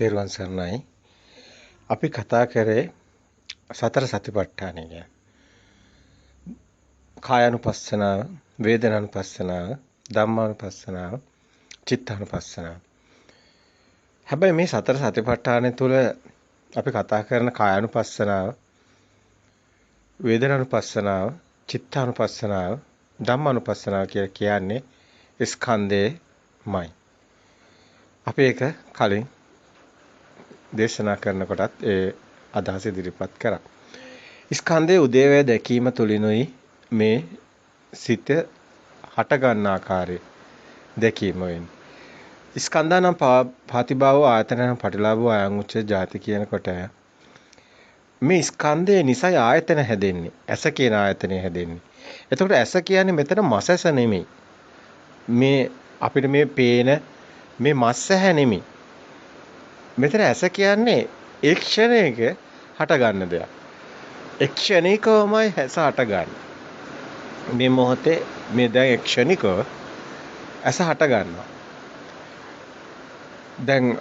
තෙරුවන් සරණයි. අපි කතා කරේ සතර සතිපට්ඨානය ගැන. කායानुපස්සනාව, වේදනානුපස්සනාව, ධම්මානුපස්සනාව, චිත්තානුපස්සනාව. හැබැයි මේ සතර සතිපට්ඨානය තුළ අපි කතා කරන කායानुපස්සනාව, වේදනානුපස්සනාව, චිත්තානුපස්සනාව, ධම්මානුපස්සනාව කියලා කියන්නේ ස්කන්ධයමයි. අපි ඒක කලින් දේශනා කරනකොටත් ඒ අදහස ඉදිරිපත් කරා. ස්කන්ධයේ උදේවැය දැකීම තුළිනුයි මේ සිත හට ගන්න ආකාරය දැකීම වෙන්නේ. ස්කන්ධානම් පාතිභාවෝ ආයතනනම් පටිලාභෝ අයං උච්චේ ජාති කියනකොට මේ ස්කන්ධය නිසා ආයතන හැදෙන්නේ. ඇස කියන ආයතනය හැදෙන්නේ. එතකොට ඇස කියන්නේ මෙතන මස් ඇස නෙමෙයි. මේ අපිට මේ පේන මේ මස් ඇහැ නෙමෙයි. මෙතන ඇස කියන්නේ ඒ ක්ෂණයක හට ගන්න දෙයක්. ඒ ක්ෂණිකවමයි ඇස හට ගන්න. මේ මොහොතේ මේ දැන් ක්ෂණිකව ඇස හට ගන්නවා. දැන්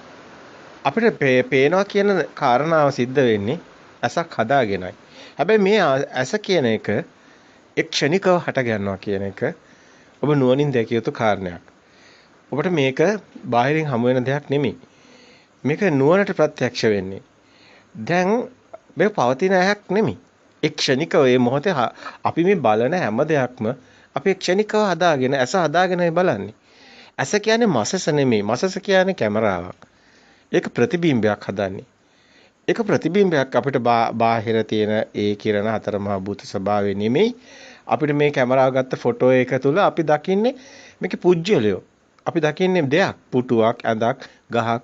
අපිට පේනවා කියන කාරණාව සිද්ධ වෙන්නේ ඇසක් හදාගෙනයි. හැබැයි මේ ඇස කියන එක ක්ෂණිකව හට ගන්නවා කියන එක ඔබ නුවණින් දැකිය යුතු කාරණයක්. ඔබට මේක බාහිරින් හමු වෙන දෙයක් නෙමෙයි. මේක නුවණට ප්‍රත්‍යක්ෂ වෙන්නේ. දැන් මේ පවතින ඇහක් නෙමෙයි. ක්ෂණිකව මේ මොහොතේ අපි මේ බලන හැම දෙයක්ම අපි ක්ෂණිකව හදාගෙන ඇස හදාගෙනයි බලන්නේ. ඇස කියන්නේ මසස නෙමෙයි. මසස කියන්නේ කැමරාවක්. ඒක ප්‍රතිබිම්බයක් හදන්නේ. ඒක ප්‍රතිබිම්බයක් අපිට බාහිර තියෙන ඒ කිරණ හතර මහා භූත ස්වභාවය නෙමෙයි. අපිට මේ කැමරාව ගත්ත ෆොටෝ එක තුල අපි දකින්නේ මේකේ පුජ්‍යලයෝ. අපි දකින්නේ දෙයක්, පුටුවක්, ඇඳක්, ගහක්.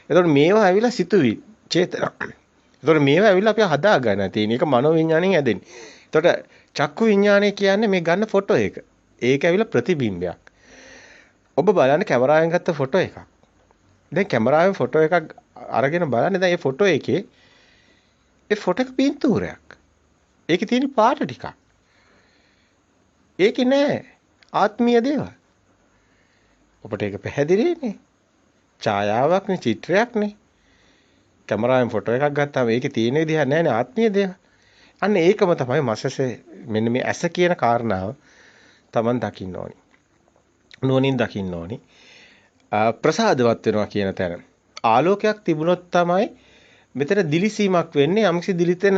එතකොට මේවා ඇවිල්ලා සිතුවි චේතන. එතකොට මේවා ඇවිල්ලා අපි හදා ගන්න තියෙන එක මනෝ විඥාණයෙන් හැදෙන්නේ. එතකොට චක්කු විඥාණය කියන්නේ මේ ගන්න ෆොටෝ එක. ඒක ඇවිල්ලා ප්‍රතිබිම්බයක්. ඔබ බලන්නේ කැමරාවෙන් ගත්ත ෆොටෝ එකක්. දැන් කැමරාවෙන් ෆොටෝ එකක් අරගෙන බලන්නේ දැන් මේ ෆොටෝ එකේ ඒ ෆොටෝ එක පින්තූරයක්. ඒකේ තියෙන පාට ටිකක්. ඒකේ නෑ ආත්මීය දේවල්. ඔබට ඒක පැහැදිලිනේ. ඡායාවක් නේ, චිත්‍රයක් නේ. කැමරාවෙන් ෆොටෝ එකක් ගත්තාම ඒකේ තියෙන විදිහ නෑනේ ආත්මීය දේවල්. අන්න ඒකම තමයි මසසේ මෙන්න මේ ඇස කියන කාරණාව Taman දකින්න ඕනි. නුවණින් දකින්න ඕනි. ප්‍රසාදවත් වෙනවා කියන තැන. ආලෝකයක් තිබුණොත් තමයි මෙතන දිලිසීමක් වෙන්නේ. යම්කිසි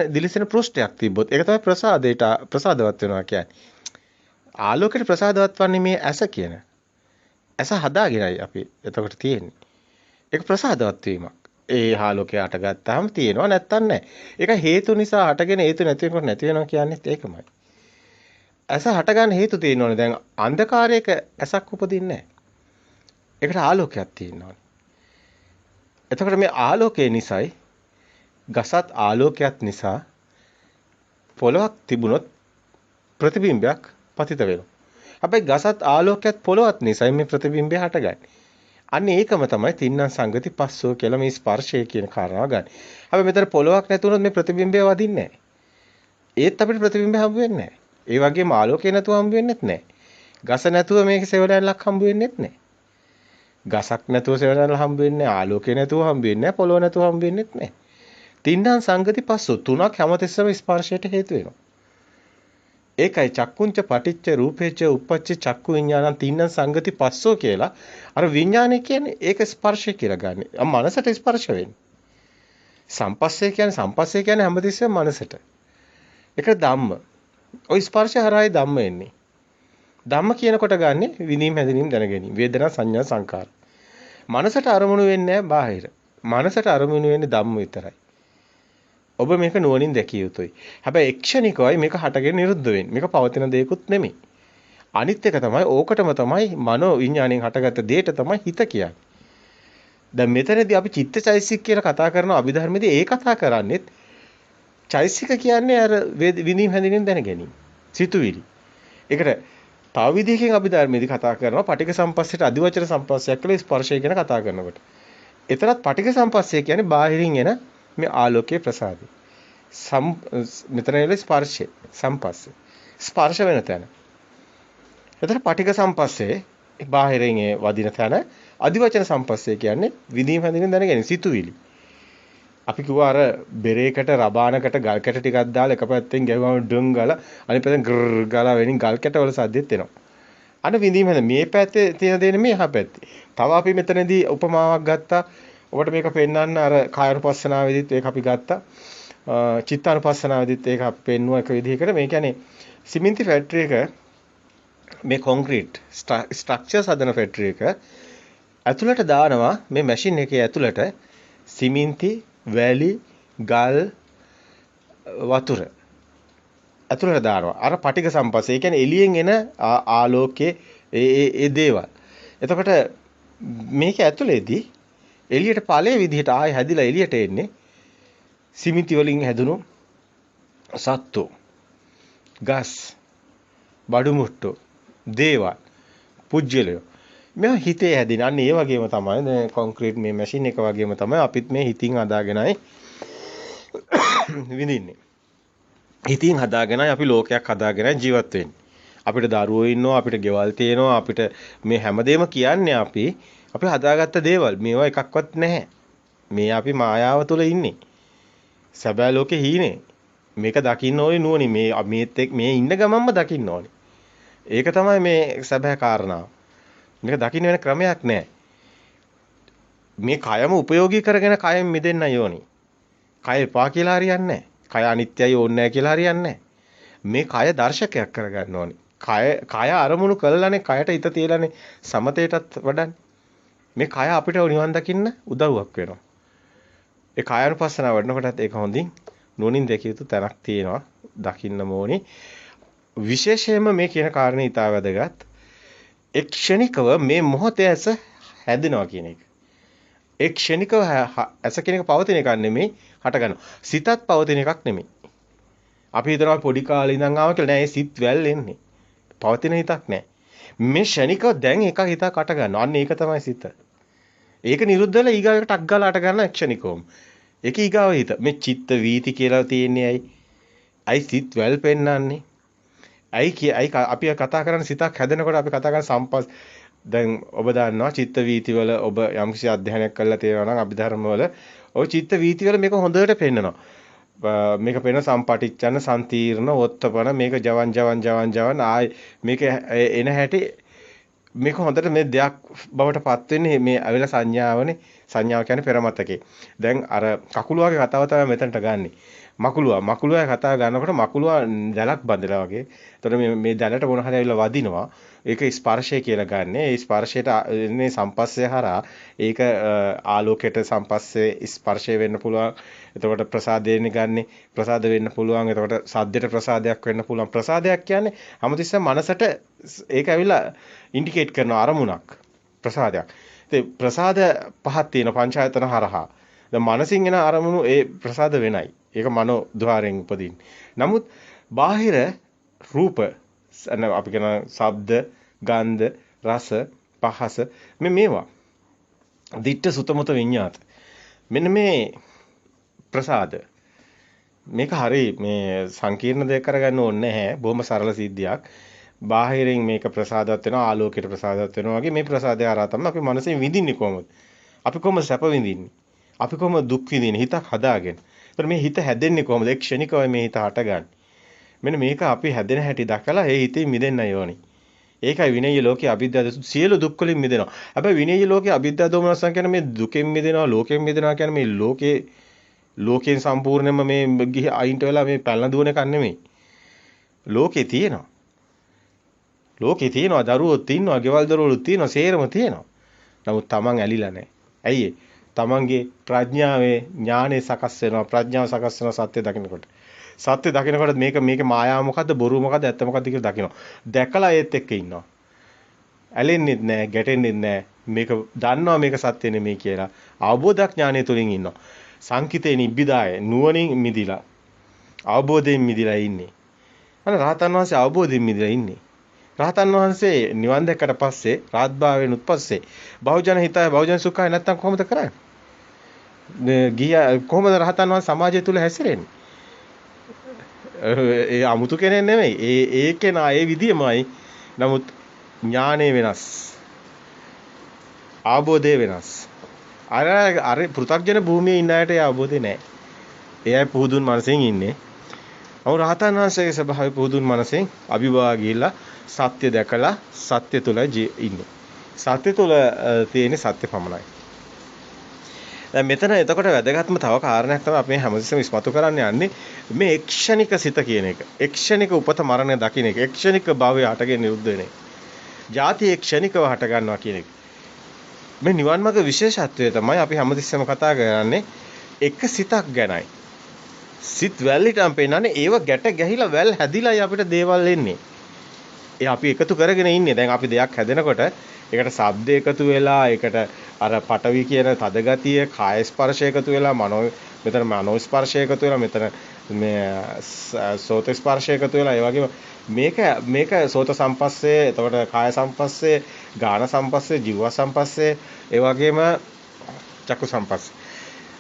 දිලිසෙන පෘෂ්ඨයක් තිබ්බොත් ඒක තමයි ප්‍රසාදවත් වෙනවා කියන්නේ. ආලෝකයට ප්‍රසාදවත් වන්නේ මේ ඇස කියන. ඇස හදාගෙනයි අපි එතකොට තියෙන්නේ. ඒක ප්‍රසාදවත් වීමක්. ඒ ආලෝකය අටගත්තාම තියෙනවා නැත්තම් නැහැ. ඒක හේතු නිසා හටගෙන හේතු නැති වෙනකොට නැති වෙනවා කියන්නේත් ඒකමයි. ඇස හටගන්න හේතු තියෙනවනේ. දැන් අන්ධකාරයක ඇසක් උපදින්නේ නැහැ. ඒකට ආලෝකයක් තියෙනවනේ. එතකොට මේ ආලෝකය නිසායි ගසත් ආලෝකයක් නිසා පොළොවක් තිබුණොත් ප්‍රතිබිම්බයක් පතිත වෙනවා. හැබැයි ගසත් ආලෝකයක් පොළොවත් නිසා මේ ප්‍රතිබිම්බය හටගන්නේ. අන්න ඒකම තමයි තින්නම් සංගති පස්සෝ කියලා මේ ස්පර්ශය කියන කාරණාව ගන්න. හැබැයි මෙතන පොළොවක් නැතුනොත් මේ ප්‍රතිබිම්බය වදින්නේ නැහැ. ඒත් අපිට ප්‍රතිබිම්බය හම්බ වෙන්නේ නැහැ. ඒ වගේම ආලෝකය නැතුව හම්බ වෙන්නේත් නැහැ. ගස නැතුව මේක සෙවණැල්ලක් හම්බ වෙන්නේත් නැහැ. ගසක් නැතුව සෙවණැල්ල හම්බ වෙන්නේ නැහැ. ආලෝකය නැතුව හම්බ වෙන්නේ නැහැ. පොළොව නැතුව හම්බ වෙන්නේත් නැහැ. තින්නම් සංගති පස්සෝ තුනක් හැමතිස්සෙම ස්පර්ශයට හේතු වෙනවා. ඒකයි චක්කුංච පටිච්ච රූපේච උප්පච්ච චක්කු විඥානං තින්නම් සංගති පස්සෝ කියලා අර විඥානය කියන්නේ ඒක ස්පර්ශය කියලා ගන්න. මනසට ස්පර්ශ වෙන්නේ. සම්පස්සේ කියන්නේ හැමතිස්සෙම මනසට. ඒක ධම්ම. ওই ස්පර්ශය හරහායි ධම්ම එන්නේ. ධම්ම කියනකොට ගන්නෙ විඳීම් හැදීම් දැනගැනීම. වේදනා සංඥා සංකාර. මනසට අරමුණු වෙන්නේ නැහැ බාහිර. මනසට අරමුණු වෙන්නේ ධම්ම විතරයි. ඔබ මේක නුවණින් දැකිය යුතුයි. හැබැයි ක්ෂණිකවයි මේක හටගෙන නිරුද්ධ වෙන්නේ. මේක පවතින දෙයක්ුත් නෙමෙයි. අනිත් එක තමයි ඕකටම තමයි මනෝ විඥාණයෙන් හටගත්ත දෙයට තමයි හිත කියන්නේ. දැන් මෙතනදී අපි චිත්තචෛසික කියලා කතා කරන අභිධර්මයේදී ඒ කතා කරන්නේත් චෛසික කියන්නේ අර විඳීම් හැඳින්වීම දැන ගැනීම. සිතුවිලි. ඒකට තව විදිහකින් අභිධර්මයේදී කතා කරනවා පටිඝ සම්පස්සයට අදිවචන සම්පස්සයක් කියලා ස්පර්ශය ගැන කතා කරනකොට. එතරම් පටිඝ සම්පස්සය කියන්නේ බාහිරින් එන මේ ආලෝකයේ ප්‍රසාදය. මෙතන ඉල ස්පර්ශය සම්පස්සේ. ස්පර්ශ වෙන තැන. එතන පටිඝ සම්පස්සේ බාහිරින් වදින තැන අදිවචන සම්පස්සේ කියන්නේ විඳීම හැඳින්ගෙන දැනගැනීම සිතුවිලි. අපි කිව්වා අර බෙරේකට රබානකට ගල් කැට ටිකක් දාලා එක පැත්තෙන් ගැහුවම ඩුම් ගාලා අනිත් පැත්තෙන් ග්‍රර් ගාලා වෙනින් ගල් කැට වල සද්දෙත් එනවා. අන්න විඳීම හැඳින් මේ පැත්තේ තියෙන දේ නෙමෙයි එහා පැත්තේ. තව අපි මෙතනදී උපමාවක් ගත්තා. ඔබට මේක පෙන්වන්න අර කායනුපස්සනාවේදීත් ඒක අපි ගත්තා. චිත්තානුපස්සනාවේදීත් ඒක අපි පෙන්නුවා එක විදිහකට. මේ කියන්නේ සිමෙන්ති ෆැක්ටරි එක මේ කොන්ක්‍රීට් ස්ට්‍රක්චර්ස් හදන ෆැක්ටරි එක ඇතුළට දානවා මේ මැෂින් එකේ ඇතුළට සිමෙන්ති වැලි ගල් වතුර ඇතුළට දානවා. අර පටික සම්පස්සේ. ඒ කියන්නේ එළියෙන් එන ආලෝකයේ ඒ දේවල්. එතකොට මේක ඇතුළේදී එළියට ඵලයේ විදිහට ආයෙ හැදිලා එළියට එන්නේ සිමෙන්ති වලින් හැදුණු සත්තු, ගස්, බඩු මුට්ටු, දේවල්, පුජ්‍යලය. මේ හිතේ හැදින. අන්න ඒ වගේම තමයි දැන් කොන්ක්‍රීට් මේ මැෂින් එක වගේම තමයි අපිත් මේ හිතින් හදාගෙනයි විඳින්නේ. හිතින් හදාගෙනයි අපි ලෝකයක් හදාගෙනයි ජීවත් වෙන්නේ. අපිට දරුවෝ ඉන්නවා, අපිට ගෙවල් තියෙනවා, අපිට මේ හැමදේම කියන්නේ අපි හදාගත්ත දේවල්. මේවා එකක්වත් නැහැ. මේ අපි මායාව තුළ ඉන්නේ. සැබෑ ලෝකේ හීනේ. මේක දකින්න ඕනේ නුවණින්. මේ ඉන්න ගමන්ම දකින්න ඕනේ. ඒක තමයි මේ සැබෑ කාරණාව. මේක දකින්න වෙන ක්‍රමයක් නැහැ. මේ කයම උපයෝගී කරගෙන කයෙන් මිදෙන්නයි ඕනි. කය එපා කියලා හරියන්නේ නැහැ. කය අනිත්‍යයි ඕනේ නැහැ කියලා හරියන්නේ නැහැ. මේ කය දර්ශකයක් කරගන්න ඕනි. කය අරමුණු කළානේ කයට හිත තියලානේ සමතේටත් වඩන්නේ. මේ කය අපිට නිවන් දකින්න උදව්වක් වෙනවා. ඒ කායानुපස්සනාව වඩනකොටත් ඒක හොඳින් නුවණින් දැකිය යුතු තැනක් තියෙනවා. දකින්න ඕනි. විශේෂයෙන්ම මේ කියන කාරණේ ඊට වැදගත්. එක් ක්ෂණිකව මේ මොහොතේ ඇස හැදෙනවා කියන එක. එක් ක්ෂණිකව ඇස කියන එක පවතින එකක් නෙමෙයි හට ගන්නවා. සිතත් පවතින එකක් නෙමෙයි. අපි හිතනවා පොඩි කාලේ ඉඳන් ආව කියලා නෑ ඒ සිත් වැල් එන්නේ. පවතින හිතක් නෑ. මේ ක්ෂණිකව දැන් එක හිතක් අට ගන්නවා. අන්න ඒක තමයි සිත. ඒක නිරුද්ධ වෙලා ඊගාවට ටක් ගාලා අට ගන්න ක්ෂණිකවම. ඒක ඊගාව හිත. මේ චිත්ත වීති කියලා තියෙන්නේ ඇයි? අයි සිත් වැල් පෙන්නන්නේ. අයි අපි කතා කරන සිතක් හැදෙනකොට අපි කතා කරන සම්පස් දැන් ඔබ දන්නවා චිත්ත වීති වල ඔබ යම්කිසි අධ්‍යයනයක් කරලා තියෙනවා නම් අභිධර්ම වල ওই චිත්ත වීති වල මේක හොඳට පෙන්නනවා. මේක පෙන්න සම්පටිච්ඡන සම්තීර්ණ වොත්තපන මේක ජවන් ආයි මේක එන හැටි මේක හොඳට මේ දෙයක් බවට පත් වෙන්නේ මේ අවිල සංඥාවනේ. සංඥාව කියන්නේ පෙරමතකේ. දැන් අර කකුලුවාගේ කතාව තමයි මෙතනට ගන්නෙ. මකුලුවා කතා ගන්නකොට මකුලුවා දැලක් බඳලා වගේ. එතකොට මේ දැලට මොන හරි ඇවිල්ලා වදිනවා. ඒක ස්පර්ශය කියලා ගන්න. ඒ ස්පර්ශයට එන්නේ සම්පස්සේ හරහා ඒක ආලෝකයට සම්පස්සේ ස්පර්ශය වෙන්න පුළුවන්. එතකොට ප්‍රසාදයෙන් ගන්නෙ. ප්‍රසාද වෙන්න පුළුවන්. එතකොට සද්දයට ප්‍රසාදයක් වෙන්න පුළුවන්. ප්‍රසාදයක් කියන්නේ හැමතිස්සෙම මනසට ඒක ඇවිල්ලා ඉන්ඩිකේට් කරන අරමුණක්. ප්‍රසාදයක්. ඉතින් ප්‍රසාද පහක් තියෙන පංචායතන හරහා. දැන් මනසින් එන අරමුණු ඒ ප්‍රසාද වෙනයි. ඒක මනෝ ద్వාරයෙන් උපදින්නේ. නමුත් බාහිර රූප අපි කියන ශබ්ද, ගන්ධ, රස, පහස මේවා. දිට්ඨ සුතමත විඤ්ඤාත. මෙන්න මේ ප්‍රසාද. මේක හරි මේ සංකීර්ණ දෙයක් කරගන්න ඕනේ නැහැ. බොහොම සරල සිද්ධියක්. බාහිරින් මේක ප්‍රසාදවත් වෙනවා, ආලෝකයට ප්‍රසාදවත් වෙනවා වගේ මේ ප්‍රසාදය හරහා තමයි අපි මනසෙන් විඳින්නේ කොහොමද? අපි කොහොමද සැප විඳින්නේ? අපි කොහොමද දුක් විඳින්නේ? හිතක් හදාගෙන. ඒතර මේ හිත හැදෙන්නේ කොහොමද? ඒ ක්ෂණිකවයි මේ හිත හටගන්නේ. මෙන්න මේක අපි හැදෙන හැටි දැකලා ඒ හිතේ මිදෙන්නයි ඕනි. ඒකයි විනය්‍ය ලෝකයේ අවිද්‍යාව සියලු දුක් වලින් මිදෙනවා. හැබැයි විනය්‍ය ලෝකයේ අවිද්‍යාව දෝමනසන් කියන්නේ මේ දුකෙන් මිදෙනවා, ලෝකෙන් මිදෙනවා කියන්නේ මේ ලෝකයෙන් සම්පූර්ණයෙන්ම මේ ගිහි අයින්ට වෙලා මේ පැලන දුවන එකක් නෙමෙයි. ලෝකේ තියෙනවා. ලෝකේ තියෙනවා, දරුවෝත් ඉන්නවා, ගෙවල් දොරවලුත් තියෙනවා, සේරම තියෙනවා. නමුත් Taman ඇලිලා නැහැ. ඇයි ඒ? Tamanගේ ප්‍රඥාවේ ඥානෙ සකස් වෙනවා. ප්‍රඥාව සකස් වෙනවා සත්‍ය දකින්නකොට. සත්‍ය දකින්නකොට මේකේ මායාව මොකද්ද, බොරුව මොකද්ද, ඇත්ත මොකද්ද කියලා දකිනවා. දැකලා ඒත් එක්ක ඉන්නවා. ඇලෙන්නෙත් නැහැ, ගැටෙන්නෙත් නැහැ. මේක දන්නවා මේක සත්‍ය නෙමෙයි කියලා. අවබෝධ ඥානය තුලින් ඉන්නවා. සංකිතේ නිබ්බිදාය නුවණින් මිදිලා. අවබෝධයෙන් මිදිලා ඉන්නේ. අන්න රහතන් වහන්සේ අවබෝධයෙන් මිදිලා ඉන්නේ. රහතන් වහන්සේ නිවන් දැක්කට පස්සේ රාත්භාවයෙන් උත්පස්සේ බහුජන හිතය බහුජන සුඛය නැත්තම් කොහොමද කරන්නේ? කොහොමද රහතන් වහන්සේ සමාජය තුල හැසිරෙන්නේ? ඒ 아무තු කෙනෙක් නෙමෙයි. ඒ කෙනා ඒ විදියමයි. නමුත් ඥානෙ වෙනස්. අවබෝධය වෙනස්. අර පෘථග්ජන භූමියේ ඉන්න අයට ඒ අවබෝධය නැහැ. ඒ අය පුදුන් මනසෙන් ඉන්නේ. අවු රහතන් වහන්සේගේ ස්වභාවය පුදුන් මනසෙන් අභිභවා ගිහිල්ලා සත්‍ය දැකලා සත්‍ය තුල ඉන්නේ. සත්‍ය තුල තියෙන සත්‍ය පමණයි. දැන් මෙතන එතකොට වැදගත්ම තව කාරණයක් තමයි අපි හැමතිස්සෙම ඉස්මතු කරන්න යන්නේ මේ එක්ෂණික සිත කියන එක. එක්ෂණික උපත මරණය දකින්න එක. එක්ෂණික භවය හටගෙන නිරුද්ධ වෙන එක. ಜಾති එක්ෂණිකව හට ගන්නවා කියන එක. මේ නිවන් මාර්ග විශේෂත්වය තමයි අපි හැමතිස්සෙම කතා කරන්නේ එක සිතක් ගැනයි. සිත් වැල්ලිටම පෙන්නන්නේ ඒව ගැට ගැහිලා වැල් හැදිලායි අපිට දේවල් එන්නේ. ඒ අපි එකතු කරගෙන ඉන්නේ. දැන් අපි දෙයක් හැදෙනකොට ඒකට ශබ්ද එකතු වෙලා ඒකට අර පටවි කියන තද ගතිය, කාය ස්පර්ශය එකතු වෙලා මෙතන මනෝ ස්පර්ශය එකතු වෙලා මෙතන මේ සෝත ස්පර්ශය එකතු වෙලා ඒ වගේම මේක සෝත සම්පස්සේ, එතකොට කාය සම්පස්සේ, ගාන සම්පස්සේ, ජීව සම්පස්සේ, ඒ වගේම චක්කු සම්පස්සේ.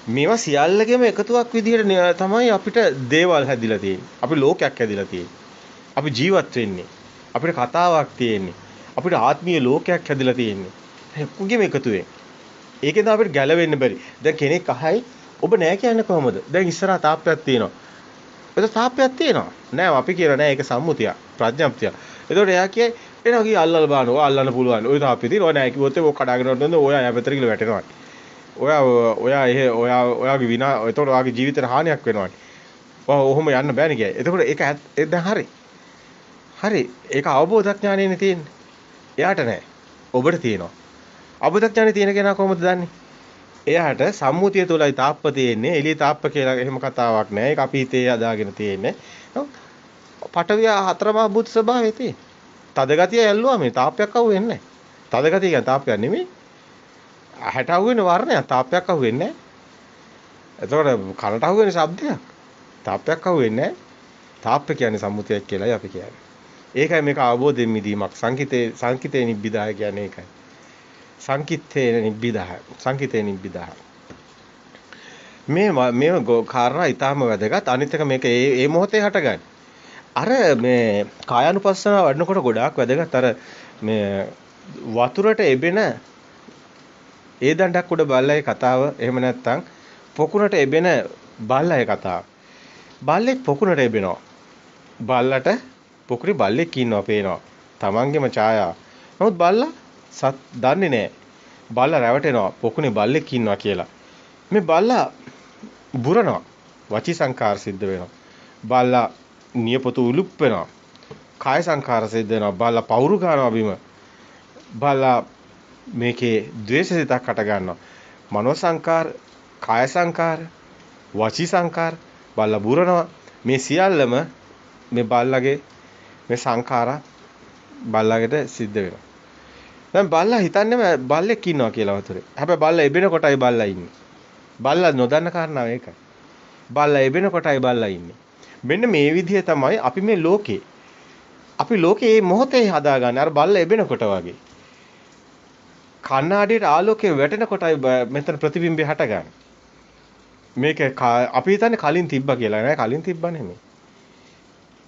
මේවා සියල්ලගෙම එකතුවක් විදිහට තමයි අපිට දේවල් හැදිලා තියෙන්නේ. අපි ලෝකයක් හැදිලා තියෙන්නේ. අපි ජීවත් වෙන්නේ. අපිට කතාවක් තියෙන්නේ. අපිට ආත්මීය ලෝකයක් හැදිලා තියෙන්නේ. එක්කගෙම එකතුවෙන්. ඒකෙන්ද අපිට ගැලවෙන්න බැරි. දැන් කෙනෙක් අහයි ඔබ නෑ කියන්නේ කොහමද? දැන් ඉස්සරහා තාප්පයක් තියෙනවා. ඒක තාප්පයක් තියෙනවා. නෑ අපි කියලා නෑ ඒක සම්මුතිය, ප්‍රඥාප්තිය. එතකොට එයා කියයි එනවා කී අල්ලලා බලනවා. අල්ලන්න පුළුවන්. ඔය තාප්පේ තියෙනවා නෑ කිව්වොත් ඒක කඩාගෙන යනකොට ඔයා යා පැත්තට ගිහලා වැටෙනවා. ඔයාගේ විනා එතකොට ඔයාගේ ජීවිතේට හානියක් වෙනවානේ. ඔහොම යන්න බෑනේ කියයි. එතකොට ඒක දැන් හරි. හරි. ඒක අවබෝධඥානෙනේ තියෙන්නේ. එයාට නෑ. ඔබට තියෙනවා. අවබෝධඥානෙ තියෙන කෙනා කොහොමද දන්නේ? එයාට සම්මුතිය තුලයි තාප්ප තියෙන්නේ. එළිය තාප්ප කියලා එහෙම කතාවක් නෑ. ඒක අපි හිතේ අදාගෙන තියෙන්නේ. පටවිය හතරමහා භූත ස්වභාවය තියෙන්නේ. තද ගතිය ඇල්ලුවා මේ තාප්පයක් අහුවෙන්නේ නෑ. තද ගතිය කියන්නේ තාප්පයක් නෙමෙයි. ඇහැට අහුවෙන වර්ණයක් තාප්පයක් අහුවෙන්නේ නෑ. එතකොට කනට අහුවෙන ශබ්දයක් තාප්පයක් අහුවෙන්නේ නෑ. තාප්ප කියන්නේ සම්මුතියක් කියලායි අපි කියන්නේ. ඒකයි මේක අවබෝධයෙන් මිදීමක්. සංකිතේ නිබ්බිදාය කියන්නේ ඒකයි. සංකිතේ නිබ්බිදාය. මේ කාරණා ඊටාම වැදගත්. අනිත් එක මේක ඒ මොහොතේ හටගන්නේ. අර මේ කායानुපස්සනාව වඩනකොට ගොඩාක් වැදගත්. අර මේ වතුරට එබෙන ඒ දණ්ඩක් උඩ බල්ලයි කතාව. එහෙම නැත්නම් පොකුණට එබෙන බල්ලයි කතාව. බල්ලෙක් පොකුණට එබෙනවා. බල්ලට පොකුරේ බල්ලෙක් ඉන්නවා පේනවා. තමන්ගේම ඡායාව. නමුත් බල්ලා දන්නේ නැහැ. බල්ලා රැවටෙනවා පොකුණේ බල්ලෙක් ඉන්නවා කියලා. මේ බල්ලා බුරනවා. වචී සංකාර සිද්ධ වෙනවා. බල්ලා නියපොතු උලුප් වෙනවා. කාය සංකාර සිද්ධ වෙනවා. බල්ලා පවුරු ගන්නවා බිම. බල්ලා මේකේ ද්වේෂසිතක් හට ගන්නවා. මනෝ සංකාර, කාය සංකාර, වචී සංකාර බල්ලා බුරනවා. මේ සියල්ලම මේ බල්ලාගේ මේ සංඛාරා බල්ලාගෙට සිද්ධ වෙනවා. දැන් බල්ලා හිතන්නේ බල්ලෙක් ඉන්නවා කියලා වතුරේ. හැබැයි බල්ලා එබෙන කොටයි බල්ලා ඉන්නේ. බල්ලා නොදන්න කාරණාව ඒකයි. බල්ලා එබෙන කොටයි බල්ලා ඉන්නේ. මෙන්න මේ විදිහ තමයි අපි මේ ලෝකේ. අපි ලෝකේ මේ මොහොතේ හදාගන්නේ අර බල්ලා එබෙන කොට වගේ. කණ්ණාඩියට ආලෝකය වැටෙන කොටයි මෙතන ප්‍රතිබිම්බය හටගන්නේ. මේක අපි හිතන්නේ කලින් තිබ්බා කියලා නෑ කලින් තිබ්බා නෙමෙයි.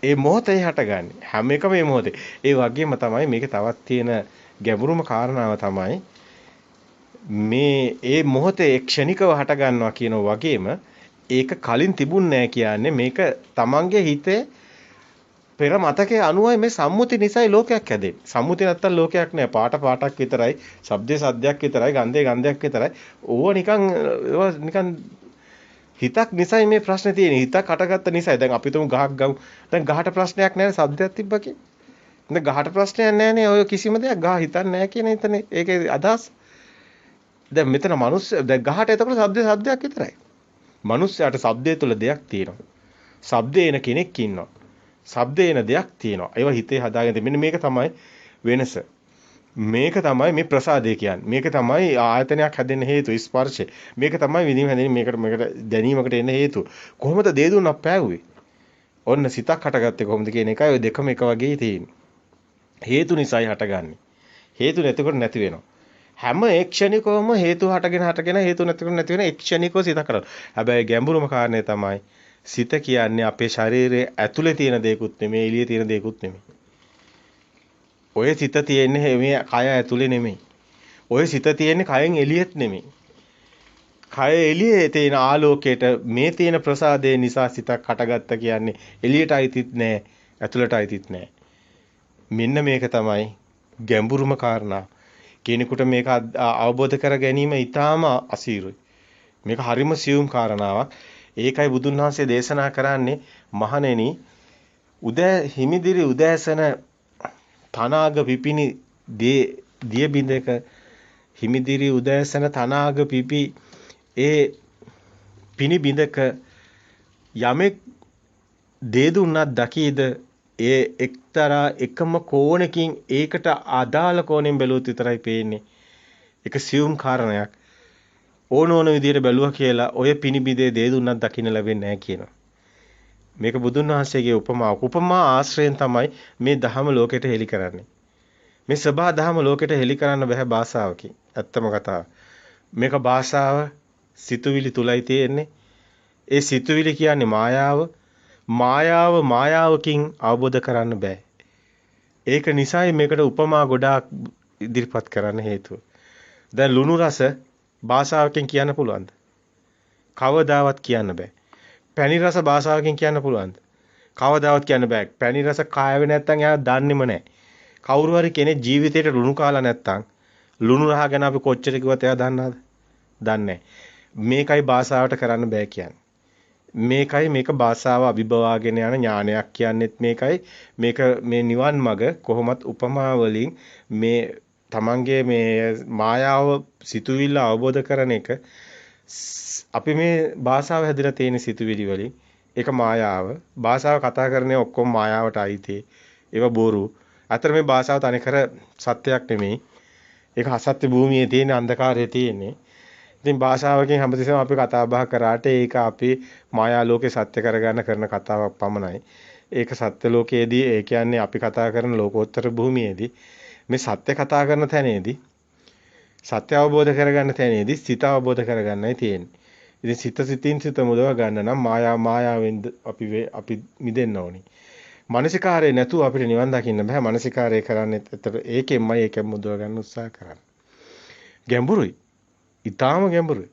ඒ මොහොතේ හටගන්නේ. හැම එකම මේ මොහොතේ. ඒ වගේම තමයි මේකේ තවත් තියෙන ගැඹුරුම කාරණාව තමයි මේ ඒ මොහොතේ ක්ෂණිකව හට ගන්නවා කියන වගේම ඒක කලින් තිබුණ නැහැ කියන්නේ මේක තමන්ගේ හිතේ පෙර මතකයේ අනුවයි මේ සම්මුති නිසායි ලෝකයක් හැදෙන්නේ. සම්මුති නැත්තම් ලෝකයක් නෑ. පාටක් විතරයි, ශබ්දේ සද්දයක් විතරයි, ගන්ධේ ගන්ධයක් විතරයි. ඕව නිකන් හිතක් නිසායි මේ ප්‍රශ්නේ තියෙන්නේ. හිතක් හටගත්ත නිසායි. දැන් අපි තුමු ගහක් ගමු. දැන් ගහට ප්‍රශ්නයක් නැහැ ශබ්දයක් තිබ්බා කියන්නේ. දැන් ගහට ප්‍රශ්නයක් නැහැනේ ඔය කිසිම දෙයක් ගහ හිතන්නේ නැහැ කියන හිතනේ. ඒකේ අදහස්. දැන් මෙතන මිනිස්සු දැන් ගහට එතකොට ශබ්දයක් විතරයි. මිනිස්සයාට ශබ්දයේ තුල දෙයක් තියෙනවා. ශබ්දේ එන කෙනෙක් ඉන්නවා. ශබ්දේ එන දෙයක් තියෙනවා. ඒවා හිතේ හදාගෙන මෙන්න මේක තමයි වෙනස. මේක තමයි මේ ප්‍රසාදය කියන්නේ. මේක තමයි ආයතනයක් හැදෙන්න හේතු ස්පර්ශය. මේක තමයි විඳීම හැදෙන්නේ මේකට දැනීමකට එන්න හේතු. කොහොමද දේ දුන්නක් පෑවුවේ? ඔන්න සිතක් හටගත්තේ කොහොමද කියන එකයි ඔය දෙකම එක වගේ තියෙන්නේ. හේතු නිසායි හටගන්නේ. හේතු නැතිකොට නැති වෙනවා. හැම ක්ෂණිකවම හේතු හටගෙන හේතු නැතිකොට නැති වෙන ක්ෂණිකව සිත කරනවා. හැබැයි ගැඹුරුම කාරණේ තමයි සිත කියන්නේ අපේ ශරීරයේ ඇතුලේ තියෙන දේකුත් නෙමෙයි එළියේ තියෙන දේකුත් නෙමෙයි. ඔය සිත තියෙන්නේ මේ කය ඇතුලේ නෙමෙයි. ඔය සිත තියෙන්නේ කයෙන් එළියෙත් නෙමෙයි. කය එළියේ තියෙන ආලෝකයට මේ තියෙන ප්‍රසාදේ නිසා සිතක් හටගත්ත කියන්නේ එළියට අයිතිත් නෑ, ඇතුළට අයිතිත් නෑ. මෙන්න මේක තමයි ගැඹුරුම කාරණා. කෙනෙකුට මේක අවබෝධ කර ගැනීම ඊටාම අසීරුයි. මේක හරිම සියුම් කාරණාවක්. ඒකයි බුදුන් වහන්සේ දේශනා කරන්නේ මහණෙනි හිමිදිරි උදෑසන තනාග පිපිනි දිය බිඳක හිමිදිරි උදෑසන තනාග පිපි ඒ පිනි බිඳක යමෙක් දේ දුන්නත් දකීද ඒ එක්තරා එකම කෝණකින් ඒකට අදාළ කෝණයෙන් බැලුවොත් විතරයි පේන්නේ. ඒක සියුම් කාරණයක්. ඕන විදිහට බැලුවා කියලා ඔය පිනි බිඳේ දේ දුන්නත් දකින්න ලැබෙන්නේ නැහැ කියනවා. මේක බුදුන් වහන්සේගේ උපමාවක්. උපමා ආශ්‍රයෙන් තමයි මේ ධහම ලෝකෙට හෙළි කරන්නේ. මේ සබහා ධහම ලෝකෙට හෙළි කරන්න බෑ භාෂාවකින්. ඇත්තම කතාව. මේක භාෂාව සිතුවිලි තුලයි තියෙන්නේ. ඒ සිතුවිලි කියන්නේ මායාව. මායාවකින් අවබෝධ කරන්න බෑ. ඒක නිසායි මේකට උපමා ගොඩාක් ඉදිරිපත් කරන්න හේතුව. දැන් ලුණු රස භාෂාවකින් කියන්න පුළුවන්ද? කවදාවත් කියන්න බෑ. පැණි රස භාෂාවකින් කියන්න පුළුවන්ද? කවදාවත් කියන්න බෑ. පැණි රස කායවේ නැත්තම් එයා දන්නේම නැහැ. කවුරු හරි කෙනෙක් ජීවිතේට ලුණු කාලා නැත්තම් ලුණු රහ ගැන අපි කොච්චර කිව්වත් එයා දන්නවද? දන්නේ මේකයි භාෂාවට කරන්න බෑ කියන්නේ. මේකයි මේක භාෂාව අභිබවාගෙන යන ඥානයක් කියන්නේත් මේකයි. මේක මේ නිවන් මඟ කොහොමත් උපමා වලින් මේ තමන්ගේ මේ මායාව සිතුවිල්ල අවබෝධ කරන එක අපි මේ භාෂාව හැදිලා තියෙන සිතුවිලි වලින් ඒක මායාව. භාෂාව කතා කරන්නේ ඔක්කොම මායාවට අයිති. ඒවා බොරු. අතර මේ භාෂාව තනිකර සත්‍යයක් නෙමෙයි. ඒක අසත්‍ය භූමියේ තියෙන අන්ධකාරයේ තියෙන්නේ. ඉතින් භාෂාවකින් හැමතිස්සෙම අපි කතා බහ කරාට ඒක අපි මායා ලෝකේ සත්‍ය කරගන්න කරන කතාවක් පමණයි. ඒක සත්‍ය ලෝකයේදී ඒ කියන්නේ අපි කතා කරන ලෝකෝත්තර භූමියේදී මේ සත්‍ය කතා කරන තැනේදී සත්‍ය අවබෝධ කරගන්න තැනේදී සිත අවබෝධ කරගන්නයි තියෙන්නේ. ඉතින් සිතින් සිත මුදව ගන්න නම් මායාවෙන් අපි මිදෙන්න ඕනි. මානසිකාරය නැතුව අපිට නිවන් දකින්න බෑ. මානසිකාරය කරන්නේ ඒකෙන්මයි ඒක මුදව ගන්න උත්සාහ කරන්නේ. ගැඹුරුයි. ඊටාම ගැඹුරුයි.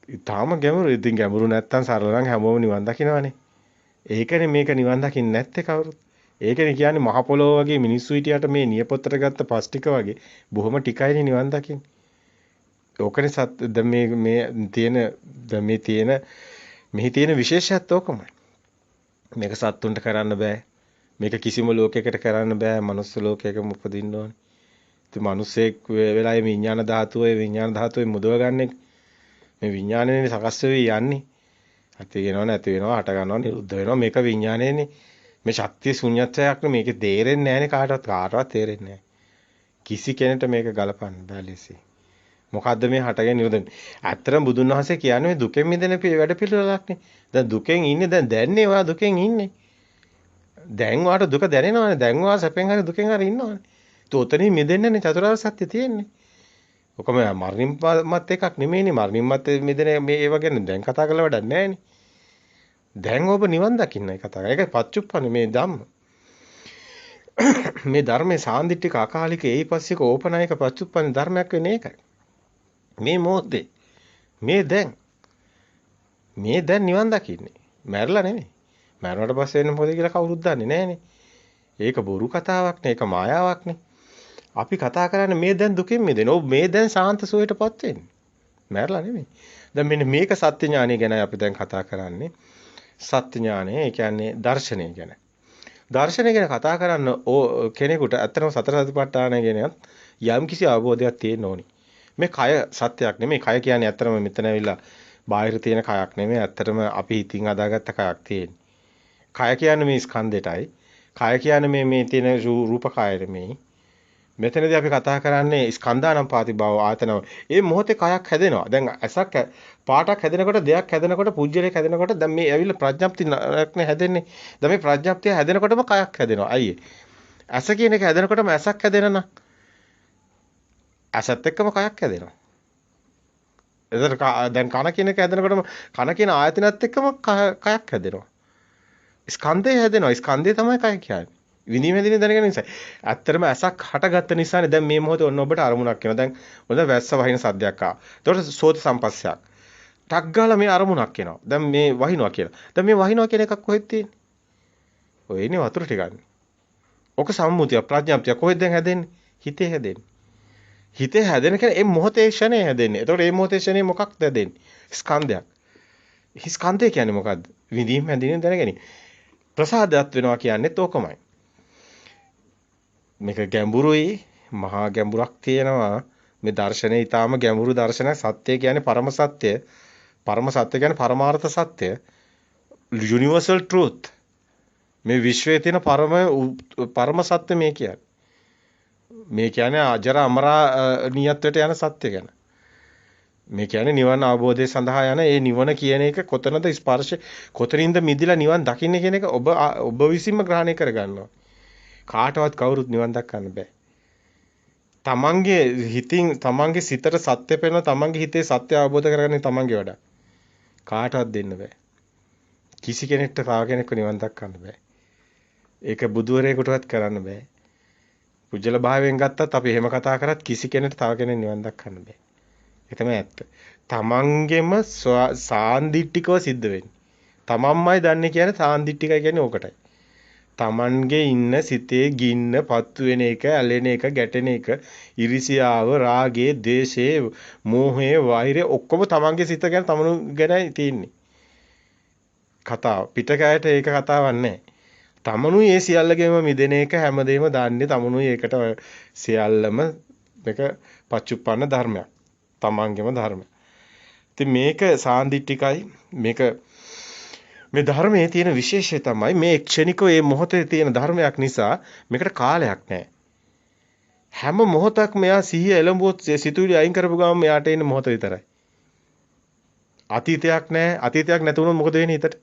ඊටාම ගැඹුරුයි. ඉතින් ගැඹුරු නැත්තම් සරල නම් හැමෝම නිවන් දකින්නවනේ. ඒකනේ මේක නිවන් දකින්න නැත්තේ කවුරුත්. ඒකනේ කියන්නේ මහ පොළොව වගේ මිනිස්සු හිටියට මේ නියපොත්තට ගත්ත පස් ටික වගේ බොහොම ටිකයිනේ නිවන් දකින්නේ. ඕකනේ මෙහි තියෙන විශේෂයත් ඕකමයි. මේක සත්තුන්ට කරන්න බෑ. මේක කිසිම ලෝකයකට කරන්න බෑ. මනුස්ස ලෝකයකම උපදින්න ඕනේ. ඉතින් මිනිස්සෙක් වෙලාවේ විඥාන ධාතුවේ මුදව ගන්න මේ විඥානයනේ සකස් වෙවි යන්නේ. ඇති වෙනව නැති වෙනව හට ගන්නව නිරුද්ධ වෙනව මේක විඥානයනේ. මේ ශක්තිය ශුන්‍යත්වයක් නේ. මේක තේරෙන්නේ නැහැනේ කාටවත් තේරෙන්නේ නැහැ. කිසි කෙනෙකුට මේක ගලපන්න බෑ ලෙසි. මොකද්ද මේ හටගෙන නිරුද්ධ වෙන්නේ? ඇත්තටම බුදුන් වහන්සේ කියන්නේ මේ දුකෙන් මිදෙන වැඩ පිළිවෙලක්නේ. දැන් දුකෙන් ඉන්නේ දැන්නේ ඔයා දුකෙන් ඉන්නේ. දැන් ඔයාට දුක දැනෙනවනේ. දැන් ඔයා සැපෙන් හරි දුකෙන් හරි ඉන්නවනේ. තෝතනින් මිදෙන්නනේ චතුරාර්ය සත්‍ය තියෙන්නේ. ඔකම මරණින්මත් එකක් නෙමෙයිනේ. මරණින්මත් මිදෙන මේ ඒව ගැන දැන් කතා කරලා වැඩක් නැහැනේ. දැන් ඔබ නිවන් දකින්නයි කතා කරන්නේ. ඒකයි පච්චුප්පන්නේ මේ ධම්ම. මේ ධර්මයේ සාන්දිටික අකාලික ඒයිපස්සික ඕපනායක පච්චුප්පන්නේ ධර්මයක් වෙන්නේ ඒකයි. මේ මොහොතේ මේ දැන් නිවන් දකින්නේ. මැරලා නෙමෙයි. මැරුණාට පස්සේ වෙන මොකද කියලා කවුරුත් දන්නේ නැහනේ. ඒක බොරු කතාවක් නේ. ඒක මායාවක් නේ. අපි කතා කරන්නේ මේ දැන් දුකෙන් මිදෙන. ඔව් මේ දැන් සාන්ත සෝයටපත් වෙන්නේ. මැරලා නෙමෙයි. දැන් මෙන්න මේක සත්‍ය ඥානය ගැනයි අපි දැන් කතා කරන්නේ. සත්‍ය ඥානය, ඒ කියන්නේ දර්ශනය ගැන. දර්ශනය ගැන කතා කරන්න කෙනෙකුට ඇත්තටම සතර සතිපට්ඨානය ගැන යම් කිසි අවබෝධයක් තියෙන්න ඕනි. මේ කය සත්‍යයක් නෙමෙයි. කය කියන්නේ ඇත්තටම මෙතන ඇවිල්ලා බාහිර තියෙන කයක් නෙමෙයි. ඇත්තටම අපි හිතින් හදාගත්ත කයක් තියෙන්නේ. කය කියන්නේ මේ ස්කන්ධෙටයි. කය කියන්නේ මේ තියෙන රූප කය නෙමෙයි. මෙතනදී අපි කතා කරන්නේ ස්කන්ධානම් පාතිභාව ආතනව. මේ මොහොතේ කයක් හැදෙනවා. දැන් ඇසක් පාටක් හැදෙනකොට, දෙයක් හැදෙනකොට, පුජ්‍යලයක් හැදෙනකොට දැන් මේ ඇවිල්ලා ප්‍රඥප්ති නේ හැදෙන්නේ. දැන් මේ ප්‍රඥප්තිය හැදෙනකොටම කයක් හැදෙනවා. අයියේ. ඇස කියන එක හැදෙනකොටම ඇසක් හැදෙනවා. ඇසත් එක්කම කයක් හැදෙනවා. එතන දැන් කන කියන එක හැදෙනකොටම කන කියන ආයතනත් එක්කම කයක් හැදෙනවා. ස්කන්ධය හැදෙනවා. ස්කන්ධය තමයි කය කියන්නේ. විඳීම හැදෙන දැනගෙන නිසා. ඇත්තටම ඇසක් හටගත්ත නිසානේ දැන් මේ මොහොතේ ඔන්න ඔබට අරමුණක් වෙනවා. දැන් ඔන්න වැස්ස වහින සද්දයක් ආවා. ඒතකොට සෝත සම්පස්සයක්. ටක් ගාලා මේ අරමුණක් එනවා. දැන් මේ වහිනවා කියලා. දැන් මේ වහිනවා කියන එකක් කොහෙද තියෙන්නේ? ඔය ඉන්නේ වතුර ටිකන්නේ. ඔක සම්මුතිය ප්‍රඥාප්තිය කොහෙද දැන් හැදෙන්නේ? හිතේ හැදෙන්නේ. හිතේ හැදෙන කියන්නේ මේ මොහොතේ ක්ෂණේ හැදෙන්නේ. ඒතකොට මේ මොහොතේ ක්ෂණේ මොකක්ද හැදෙන්නේ? ස්කන්ධයක්. ස්කන්ධය කියන්නේ මොකද්ද? විඳීම හැදෙන දැනගැනීම. ප්‍රසාදයක් වෙනවා කියන්නේත් ඕකමයි. මේක ගැඹුරුයි, මහා ගැඹුරක් තියෙනවා. මේ දර්ශනේ ඊටාම ගැඹුරු දර්ශනයක්. සත්‍ය කියන්නේ පරම සත්‍ය. පරම සත්‍ය කියන්නේ පරමාර්ථ සත්‍ය. Universal truth. මේ විශ්වයේ තියෙන පරම සත්‍ය මේ කියන්නේ. මේ කියන්නේ අජර අමරණීයත්වයට යන සත්‍ය ගැන. මේ කියන්නේ නිවන අවබෝධය සඳහා යන ඒ නිවන කියන එක කොතනද ස්පර්ශ කොතනින්ද මිදිලා නිවන් දකින්නේ කියන එක ඔබ විසින්ම ග්‍රහණය කරගන්නවා. කාටවත් කවුරුත් නිවන් දක්වන්න බෑ. තමන්ගේ හිතින් තමන්ගේ සිතට සත්‍ය පේනවා තමන්ගේ හිතේ සත්‍ය අවබෝධ කරගන්නේ තමන්ගේ වඩා. කාටවත් දෙන්න බෑ. කිසි කෙනෙක්ට තව කෙනෙක්ව නිවන් දක්වන්න බෑ. ඒක බුදුවරයෙකුටවත් කරන්න බෑ. පුජ්‍යල භාවයෙන් ගත්තත් අපි එහෙම කතා කරත් කිසි කෙනෙක්ට තව කෙනෙක් නිවන් දක්වන්න බෑ. ඒක තමයි ඇත්ත. තමන්ගෙම සාන්දිටිකව සිද්ධ වෙන්නේ. තමන්මයි දන්නේ කියන්නේ සාන්දිටිකයි කියන්නේ ඕකටයි. තමන්ගේ ඉන්න සිතේ ගින්න පත්තු වෙන එක, ඇලෙන එක, ගැටෙන එක, ඉරිසියාව, රාගය, ද්වේෂය, මෝහය, වෛරය ඔක්කොම තමන්ගේ සිත ගැන තමනු ගැනයි තියෙන්නේ. කතාව. පිටකයට ඒක කතාවක් නැහැ. තමනුයි ඒ සියල්ලගෙම මිදෙන එක හැමදේම දාන්නේ තමනුයි ඒකට සියල්ලම මේක පච්චුප්පන්න ධර්මයක්. තමන්ගේම ධර්මයක්. ඉතින් මේක සාන්දිටිකයි මේක මේ ධර්මයේ තියෙන විශේෂය තමයි මේ ක්ෂණිකව මේ මොහොතේ තියෙන ධර්මයක් නිසා මේකට කාලයක් නැහැ. හැම මොහොතක්ම මෙයා සිහිය එළඹුවොත් සිතුවිලි අයින් කරපු ගමන් මෙයාට එන්නේ මොහොත විතරයි. අතීතයක් නැහැ. අතීතයක් නැති වුණොත් මොකද වෙන්නේ හිතට?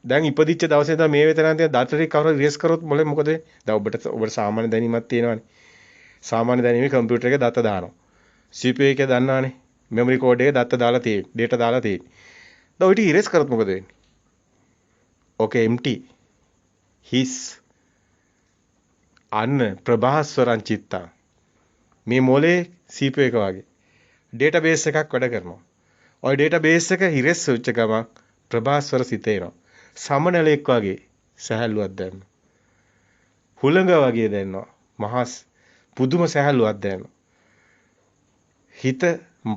දැන් ඉපදිච්ච දවසේ ඉඳන් මේ වෙතනන් තියෙන දතරේ කවුරු රියස් කරොත් මොලේ මොකද වෙන්නේ? දැන් ඔබට සාමාන්‍ය දැනීමක් තියෙනවානේ. සාමාන්‍ය දැනීමේ කම්පියුටර් එකේ දත දානවා. CPU එකේ දන්නවානේ. මෙමරි කෝඩ් එකේ දත දාලා තියෙන්නේ. data දාලා තියෙන්නේ. දැන් ඔය ටික ඉරේස් කරොත් මොකද වෙන්නේ? Okay empty. his අන්න ප්‍රභාස්වරං චිත්තං. මේ මොලේ CPU එක වගේ. database එකක් වැඩ කරනවා. ওই database එක ඉරේස් වෙච්ච ගමන් ප්‍රභාස්වර සිතේනවා. සමනලෙක් වගේ සහැල්ලුවක් දැනෙනවා. හුළඟ වගේ දැනෙනවා. මහා පුදුම සහැල්ලුවක් දැනෙනවා. හිත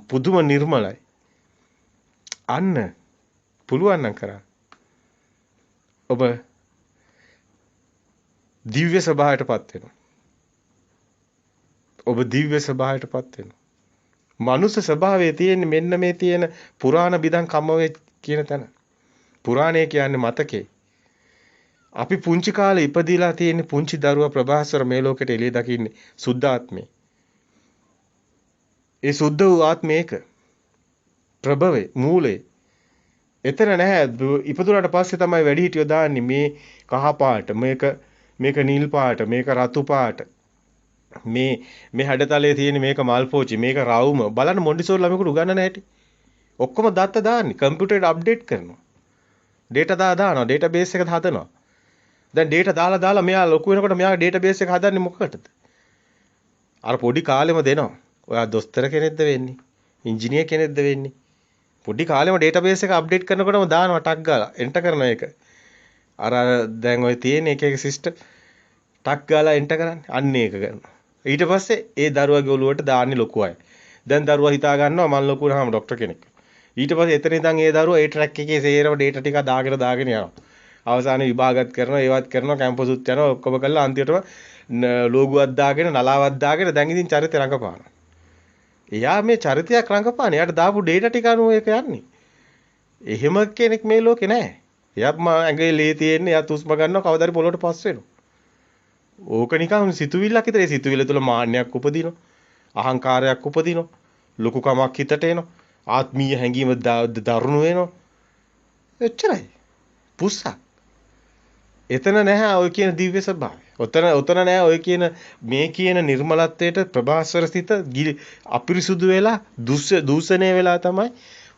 පුදුම නිර්මලයි. අන්න පුළුවන් නම් කරන්න. ඔබ දිව්‍ය ස්වභාවයටපත් වෙනවා. ඔබ දිව්‍ය ස්වභාවයටපත් වෙනවා. මනුස්ස ස්වභාවයේ තියෙන මෙන්න මේ තියෙන පුරාණ බිදන් කම්මවේ කියන තැන. පුරාණය කියන්නේ මතකේ. අපි පුංචි කාලේ ඉපදිලා තියෙන පුංචි දරුවා ප්‍රභාස්වර මේ ලෝකෙට එළිය දකින්නේ සුද්ධාත්මේ. ඒ සුද්ධ වූ ආත්මේක ප්‍රභවේ මූලේ එතන නැහැ. ඉපදුනාට පස්සේ තමයි වැඩිහිටියෝ දාන්නේ මේ කහ පාට, මේක නිල් පාට, මේක රතු පාට. මේ හැඩතලයේ තියෙන මේක මල් පෝචි, මේක රවුම. බලන්න මොන්ඩිසෝරි ළමයෙකුට උගන්නන හැටි. ඔක්කොම දත්ත දාන්නේ කම්පියුටරේට අප්ඩේට් කරනවා. data දානවා, database එක හදනවා. දැන් data දාලා මෙයා ලොකු වෙනකොට මෙයාගේ database එක හදන්නේ මොකකටද? අර පොඩි කාලෙම දෙනවා. ඔයා දොස්තර කෙනෙක්ද වෙන්නේ? ඉංජිනේර කෙනෙක්ද වෙන්නේ? පොඩි කාලෙම database එක අප්ඩේට් කරනකොටම දානවා ටක් ගාලා එන්ටර් කරන එක. අර දැන් ඔය තියෙන එක සිස්ටම් ටක් ගාලා එන්ටර් කරන්නේ. අන්න ඒක කරනවා. ඊට පස්සේ ඒ දරුවගේ ඔළුවට දාන්නේ ලොකු අය. දැන් දරුවා හිතා ගන්නවා මම ලොකු වුණාම ડોක්ටර් කෙනෙක්. ඊට පස්සේ එතන ඉඳන් ඒ දරුවා ඒ ට්‍රැක් එකේ සේරම data ටික දාගෙන යනවා. අවසානයේ විභාගات කරනවා, ඒවත් කරනවා, කැම්පස් උත් යනවා, ඔක්කොම කරලා අන්තිමටම ලෝගුවක් දාගෙන, නලාවක් දාගෙන දැන් ඉතින් චරිත රඟපානවා. එයා මේ චරිතයක් රඟපාන. එයාට දාපු data ටික අනුව ඒක යන්නේ. එහෙම කෙනෙක් මේ ලෝකේ නැහැ. එයාත් ඇඟේ ලේ තියෙන්නේ, එයාත් උස්ම ගන්නවා, කවදාරි පොළොවට පස් වෙනවා. ඕක නිකන් සිතුවිල්ලක් විතර. ඒ සිතුවිල්ල තුළ මාන්නයක් උපදිනවා. අහංකාරයක් උපදිනවා. ලොකුකමක් හිතට එනවා. ආත්මීය හැඟීම දරුණු වෙනවා. එච්චරයි. පුස්සක්. එතන නැහැ ඔය කියන දිව්‍ය ස්වභාවය. ඔතන නැහැ ඔය කියන මේ කියන නිර්මලත්වයට ප්‍රභාස්වර සිත අපිරිසුදු වෙලා දූෂණය වෙලා තමයි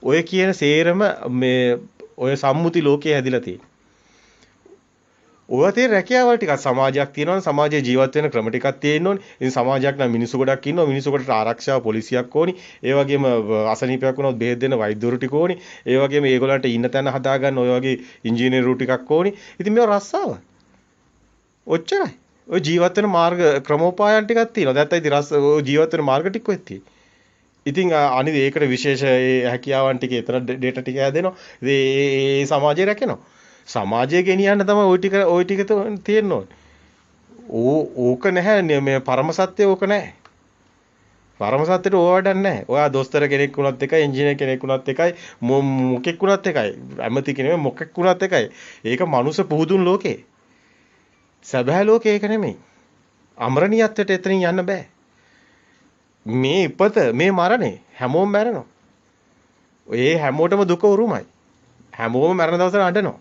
ඔය කියන සේරම මේ ඔය සම්මුති ලෝකයේ හැදිලා තියෙන්නේ. ඔය තියෙන රැකියාවල් ටිකක් සමාජයක් තියෙනවනේ සමාජයේ ජීවත් වෙන ක්‍රම ටිකක් තියෙනෝනේ. ඉතින් සමාජයක් නම් මිනිස්සු ගොඩක් ඉන්නවා. මිනිස්සු ගොඩට ආරක්ෂාව පොලිසියක් ඕනි. ඒ වගේම අසනීපයක් වුණොත් බෙහෙත් දෙන්න වෛද්‍යවරු ටික ඕනි. ඒ වගේම ඒගොල්ලන්ට ඉන්න තැන හදාගන්න ඔය වගේ ඉංජිනේරු ටිකක් ඕනි. ඉතින් මේවා රස්සාව. ඔච්චරයි. ඔය ජීවත් වෙන මාර්ග ක්‍රමෝපායන් ටිකක් තියෙනවා. දැන් ඉතින් ඔය ජීවත් වෙන මාර්ග ටික කොහෙද තියෙන්නේ? ඉතින් අනිත් ඒකට විශේෂ හැකියාවන් ටික එතන ඩේටා ටික හැදෙනවා. ඉතින් ඒ සමාජය රැකෙනවා. සමාජය ගෙනියන්න තමයි ওই ටික තියෙන්න ඕනේ. ඕක නැහැ මේ පරම සත්‍ය ඕක නැහැ. පරම සත්‍යෙට ඕව වැඩක් නැහැ. ඔයා දොස්තර කෙනෙක් වුණත් එකයි, ඉංජිනේර කෙනෙක් වුණත් එකයි, මොකෙක් වුණත් එකයි. ඇමති කෙනෙක් මොකෙක් වුණත් එකයි. ඒක මනුස්ස පුහුදුන් ලෝකේ. සැබෑ ලෝකේ ඒක නෙමෙයි. අමරණීයත්වයට එතනින් යන්න බෑ. මේ ඉපත, මේ මරණය හැමෝම මැරෙනවා. ඒ හැමෝටම දුක උරුමයි. හැමෝම මරණ දවසට අඬනවා.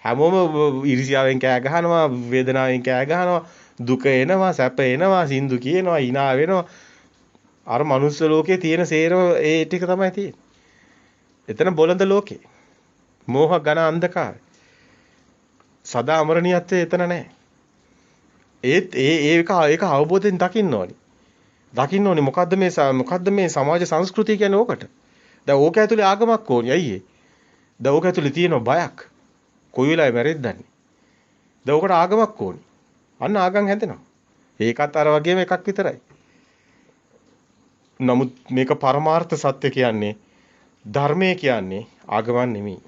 හැමෝම ඉරිසියාවෙන් කෑ ගහනවා, වේදනාවෙන් කෑ ගහනවා, දුක එනවා, සැප එනවා, සින්දු කියනවා, hina වෙනවා. අර මනුස්ස ලෝකේ තියෙන සේරම ඒ ටික තමයි තියෙන්නේ. එතන බොළඳ ලෝකේ. මෝහ ඝන අන්ධකාරය. සදා අමරණීයත්වය එතන නැහැ. ඒක අවබෝධයෙන් දකින්න ඕනි. දකින්න ඕනි මොකද්ද මේ සමාජ සංස්කෘතිය කියන්නේ ඕකට. දැන් ඕක ඇතුලේ ආගමක් ඕනි. අයියේ. දැන් ඕක ඇතුලේ තියෙන බයක්. කොයි වෙලාවෙ මැරෙද්දන්නේ. දැන් ඕකට ආගමක් ඕනි. අන්න ආගම් හැදෙනවා. ඒකත් අර වගේම එකක් විතරයි. නමුත් මේක පරමාර්ථ සත්‍ය කියන්නේ ධර්මය කියන්නේ ආගමක් නෙමෙයි.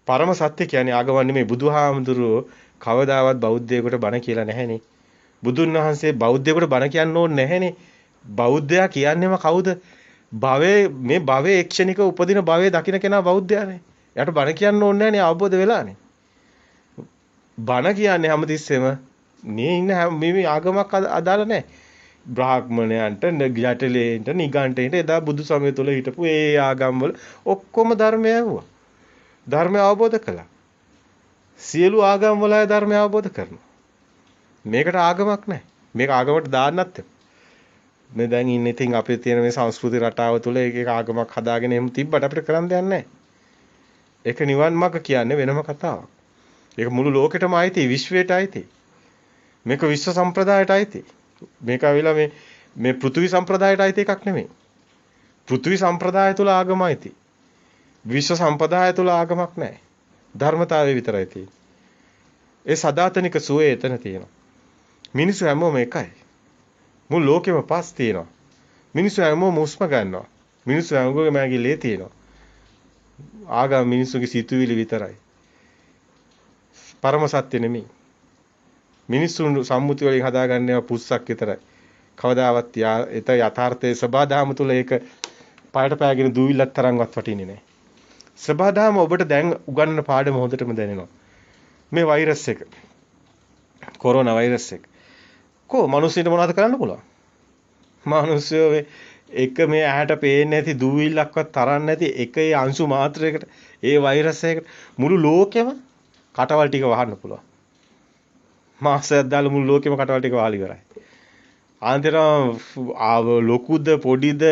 පරම සත්‍ය කියන්නේ ආගමක් නෙමෙයි. බුදුහාමුදුරුවෝ කවදාවත් බෞද්ධයෙකුට බණ කියලා නැහැනේ. බුදුන් වහන්සේ බෞද්ධයෙකුට බණ කියන්න ඕනේ නැහැනේ. බෞද්ධයා කියන්නේම කවුද? මේ භවයේ එක්ෂණික උපදින භවයේ දකින්න කෙනා බෞද්ධයානේ. එයාට බණ කියන්න ඕනේ නැහැනේ අවබෝධ වෙලානේ. බණ කියන්නේ හැමතිස්සෙම මේ ඉන්න මේ ආගමක් අදාළ නැහැ. බ්‍රාහ්මණයන්ට, ජටලේන්ට, නිගණ්ඨයන්ට එදා බුදු සමය තුල හිටපු ඒ ආගම් වල ඔක්කොම ධර්මය ඇහුවා. ධර්මය අවබෝධ කළා. සියලු ආගම් වල අය ධර්මය අවබෝධ කරනවා. මේකට ආගමක් නැහැ. මේක ආගමකට දාන්නත් මේ දැන් ඉන්නේ ඉතින් අපේ තියෙන මේ සංස්කෘති රටාව තුළ ඒක ආගමක් හදාගෙන එහෙම තිබ්බට අපිට කරන්න දෙයක් නැහැ. ඒක නිවන් මාර්ග කියන්නේ වෙනම කතාවක්. ඒක මුළු ලෝකෙටම අයිති, විශ්වයට අයිති. මේක විශ්ව සම්ප්‍රදායට අයිති. මේක අවිලා මේ පෘථිවි සම්ප්‍රදායට අයිති එකක් නෙමෙයි. පෘථිවි සම්ප්‍රදාය තුළ ආගම අයිති. විශ්ව සම්ප්‍රදාය තුළ ආගමක් නැහැ. ධර්මතාවය විතරයි තියෙන්නේ. ඒ සදාතනික සුවේ එතන තියෙනවා. මිනිස්සු හැමෝම එකයි. මුළු ලෝකෙම පස් තියෙනවා. මිනිස්සු හැමෝම උස්ම ගන්නවා. මිනිස්සු හැමෝගෙම ඇඟිල්ලේ තියෙනවා. ආගම මිනිස්සුගේ සිතුවිලි විතරයි. පරම සත්‍ය නෙමෙයි. මිනිස්සුන් සම්මුති වලින් හදාගන්නේ පුස්සක් විතරයි. කවදාවත් ඒත යථාර්ථයේ සබාධාම තුල ඒක පායට පෑගෙන දූවිල්ලක් තරම්වත් වටින්නේ නැහැ. සබාධාම ඔබට දැන් උගන්වන පාඩම හොඳටම දැනෙනවා. මේ වෛරස් එක. කොරෝනා වෛරස් එක. මිනිස්සුන්ට මොනවද කරන්න පුළුවන්? මිනිස්සු එක මේ ඇහැට පේන්නේ නැති දූවිල්ලක්වත් තරන්නේ නැති එකේ අංශු මාත්‍රයකට ඒ වෛරස් එකකට මුළු ලෝකෙම කටවල් ටික වහන්න පුළුවන්. මාසයක් දාලා මුළු ලෝකෙම කටවල් ටික වහලා ඉවරයි. ආන්තරම් ලොකුද පොඩිද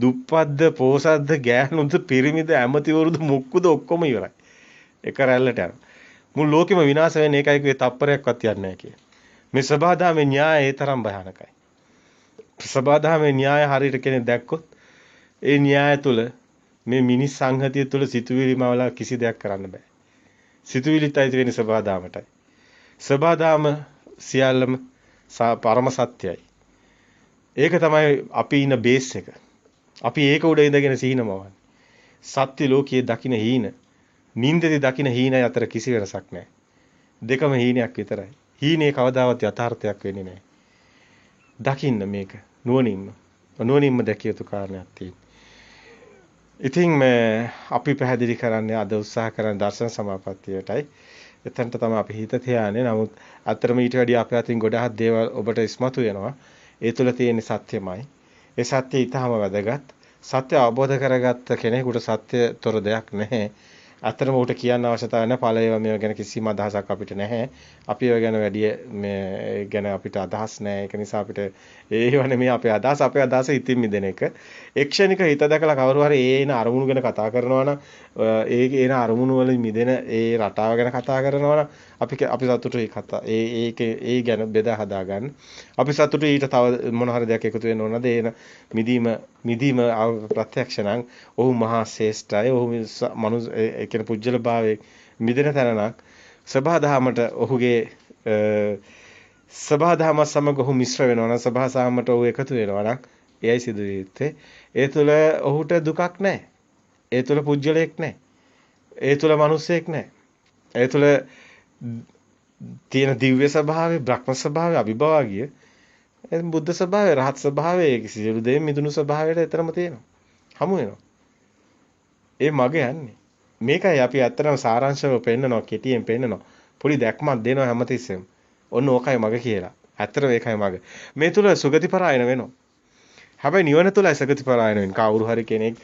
දුප්පත්ද පෝසත්ද ගෑනුද පිරිමිද ඇමතිවරුද මුක්කුද ඔක්කොම ඉවරයි. එක රැල්ලට යනවා. මුළු ලෝකෙම විනාශ වෙන්නේ ඒකයි කිව්වේ තප්පරයක්වත් යන්නේ නැහැ කියලා. මේ සබාධාමේ න්‍යාය ඒ තරම් භයානකයි. සබාධාමේ න්‍යාය හරියට කෙනෙක් දැක්කොත් ඒ න්‍යාය තුල මේ මිනිස් සංහතිය තුල සිතුවිලි මවලා කිසි දෙයක් කරන්න බෑ. සිතුවිලිත් අයිති වෙන්නේ සබාධාමටයි. සබාධාම සියල්ලම පරම සත්‍යයි. ඒක තමයි අපි ඉන්න බේස් එක. අපි ඒක උඩ ඉඳගෙන සීනමවන්නේ. සත්‍ය ලෝකයේ දකින්න හීන, නින්දේ දකින්න හීන අතර කිසි වෙනසක් නැහැ. දෙකම හීනයක් විතරයි. හීනේ කවදාවත් යථාර්ථයක් වෙන්නේ නැහැ. දකින්න මේක නුවණින්ම දැකිය යුතු කාරණයක් තියෙනවා. ඉතින් අපි පැහැදිලි කරන්නේ අද උත්සාහ කරන දර්ශන සමාපත්තියටයි. එතනට තමයි අපි හිත තියාන්නේ. නමුත් අතරම ඊට වැඩි අපේ අතින් ගොඩාක් දේවල් ඔබට ඉස්මතු වෙනවා. ඒ තුළ තියෙන සත්‍යමයි. ඒ සත්‍ය ඊටම වැදගත්. සත්‍ය අවබෝධ කරගත්ත කෙනෙකුට සත්‍යතොර දෙයක් නැහැ. ඇත්තටම උට කියන්න අවශ්‍යතාවය නැහැ. ඵලය මේව ගැන කිසිම අදහසක් අපිට නැහැ. අපි ඒව ගැන වැඩි මේ ගැන අපිට අදහස් නැහැ. ඒක නිසා අපිට ඒව නෙමෙයි අපේ අදහස. අපේ අදහස හිතින් මිදෙන එක. එක්ෂණික හිත දැකලා කවුරු හරි ඒන අරමුණු ගැන කතා කරනවා නම් ඒන අරමුණු වලින් මිදෙන ඒ රටාව ගැන කතා කරනවා නම් අපි සතුටුයි කතා. ඒ ගැන බෙදා හදා ගන්න. අපි සතුටුයි ඊට තව මොන හරි දෙයක් එකතු වෙන්න ඕනද? ඒන මිදීම ප්‍රත්‍යක්ෂ නම් ඔහු මහා ශ්‍රේෂ්ඨයි. ඔහු මනුස්ස ඒ කියන පුජ්‍යල භාවයේ මිදෙන තැනක් සබහා දහමට ඔහුගේ සබහා දහම සමග ඔහු මිශ්‍ර වෙනවා නම් සබහා සාමට ඔහු එකතු වෙනවා නම් එයයි සිදු වෙන්නේ. ඒ තුල ඔහුට දුකක් නැහැ. ඒ තුල පුජ්‍යලයක් නැහැ. ඒ තුල මිනිසෙක් නැහැ. ඒ තුල තියෙන දිව්‍ය ස්වභාවය, බ්‍රහ්ම ස්වභාවය, අභිභවාගිය, බුද්ධ ස්වභාවය, රහත් ස්වභාවය, සියලු දේ මිදුණු ස්වභාවයට එතරම් තියෙනවා. හමු වෙනවා. ඒ මග යන්නේ. මේකයි අපි ඇත්තටම සාරාංශව පෙන්නනවා, කෙටියෙන් පෙන්නනවා. පොඩි දැක්මක් දෙනවා හැමතිස්සෙම. ඔන්න ඕකයි මග කියලා. ඇත්තටම ඒකයි මග. මේ තුල සුගති පරායන වෙනවා. හැබැයි නිවන තුලයි සුගති පරායන වෙන්නේ. කවුරු හරි කෙනෙක්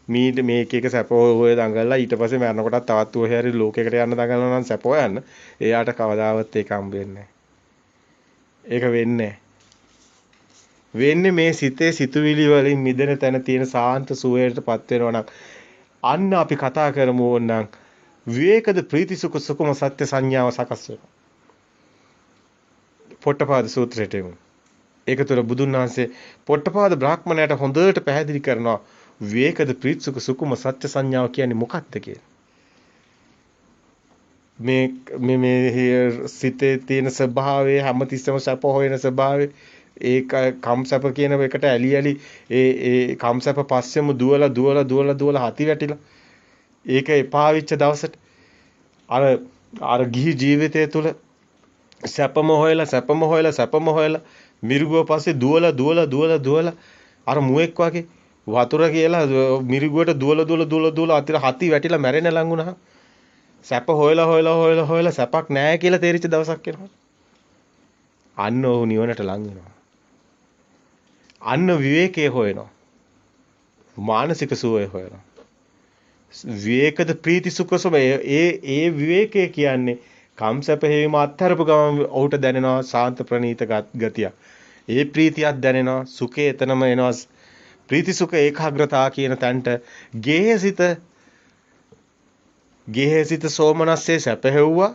මේක එක සැප හොය දඟලලා ඊට පස්සේ මරනකොටත් තවත් ඔය හැරි ලෝකයකට යන්න දඟලනවා නම් සැප හොයන්න. එයාට කවදාවත් ඒක හම්බ වෙන්නේ ඒක වෙන්නේ මේ සිතේ සිතුවිලි වලින් මිදෙන තැන තියෙන සාන්ත සුවයටපත් වෙනවා නම් අන්න අපි කතා කරමු ඕනනම් විවේකද ප්‍රීති සුඛ සුකුම සත්‍ය සංඥාව සකස් වෙනවා. පොට්ටපාද සූත්‍රයට එමු. ඒක තුළ බුදුන් වහන්සේ පොට්ටපාද බ්‍රාහ්මණයට හොඳට පැහැදිලි කරනවා විවේකද ප්‍රීති සුඛ සුකුම සත්‍ය සංඥාව කියන්නේ මොකක්ද කියලා. මේ සිතේ තියෙන ස්වභාවය හැමතිස්සම සැප හොයන ස්වභාවය ඒක කම්සප කියන එකට ඇලි ඒ කම්සප පස්සෙම දුවලා හති වැටිලා ඒක එපා වෙච්ච දවසට අර ගිහි ජීවිතය තුළ සැපම හොයලා මිරිගුව පස්සේ දුවලා අර මුවෙක් වගේ වතුර කියලා මිරිගුවට දුවලා අතිර හති වැටිලා මැරෙන්න ලඟ වුණා. සැප හොයලා සැපක් නැහැ කියලා තේරිච්ච දවසක් එනවා. අන්න ඔහු නිවනට ලඟ වෙනවා. අන්න විවේකයේ හොයනවා. මානසික සුවය හොයනවා. විවේකද ප්‍රීති සුඛ සුභ ඒ විවේකයේ කියන්නේ කම්සප හේම අත්තරපු ගම ඔහුට දැනෙනවා සාන්ත ප්‍රණීත ගතිය. ඒ ප්‍රීතියක් දැනෙනවා සුඛේ එතනම එනවා. ප්‍රීති සුඛ ඒකාග්‍රතාව කියන තැනට ගේහසිත සෝමනස්සේ සැප හැවුවා.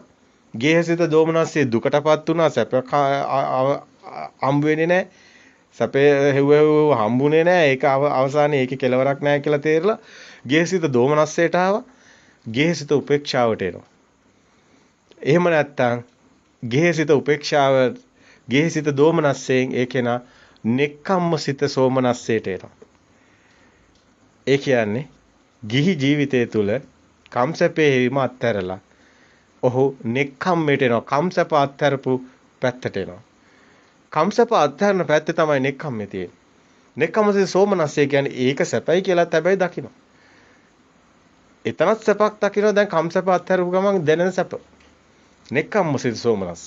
ගේහසිත දෝමනස්සේ දුකටපත් වුණා. සැප හම්බ වෙන්නේ නැහැ. සැපේ හෙව්ව හම්බුනේ නැහැ. ඒක අවසානයේ ඒකේ කෙලවරක් නැහැ කියලා තේරලා ගේහසිත දෝමනස්සයට ආවා. ගේහසිත උපේක්ෂාවට එනවා. එහෙම නැත්තම් ගේහසිත උපේක්ෂාව ගේහසිත දෝමනස්සයෙන් ඒකේන නෙක්ඛම්මසිත සෝමනස්සයට එනවා. ඒ කියන්නේ ගිහි ජීවිතය තුළ කම්සපේ හිම අත්හැරලා ඔහු නෙක්ඛම්මයට එනවා. කම්සප අත්හැරපු පැත්තට එනවා. කම්සප අත්හැරන පැත්තේ තමයි නෙක්ඛම්මේ තියෙන්නේ. නෙක්ඛම්මසිත සෝමනස්සය කියන්නේ ඒක සැපයි කියලාත් හැබැයි දකින්න. එතනත් සැපක් දකින්න. දැන් කම්සප අත්හැරපු ගමන් දැනෙන සැප. නෙක්ඛම්මසිත සෝමනස්ස.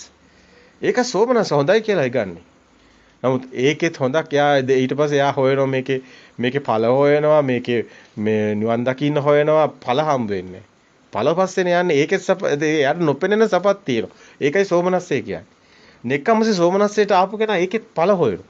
ඒක සෝමනස්ස හොඳයි කියලායි ගන්නෙ. නමුත් ඒකෙත් හොඳක් ඊට පස්සේ එයා හොයනවා මේකේ ඵල හොයනවා මේකේ මේ නිවන් දකින්න හොයනවා ඵල හම්බ වෙන්නේ. ඵල පස්සේනේ යන්නේ ඒකෙත් එයාට නොපෙනෙන සපක් තියෙනවා. ඒකයි සෝමනස්සේ කියන්නේ. නෙක්ඛම්මසේ සෝමනස්සේට ආපු කෙනා ඒකෙත් ඵල හොයනවා.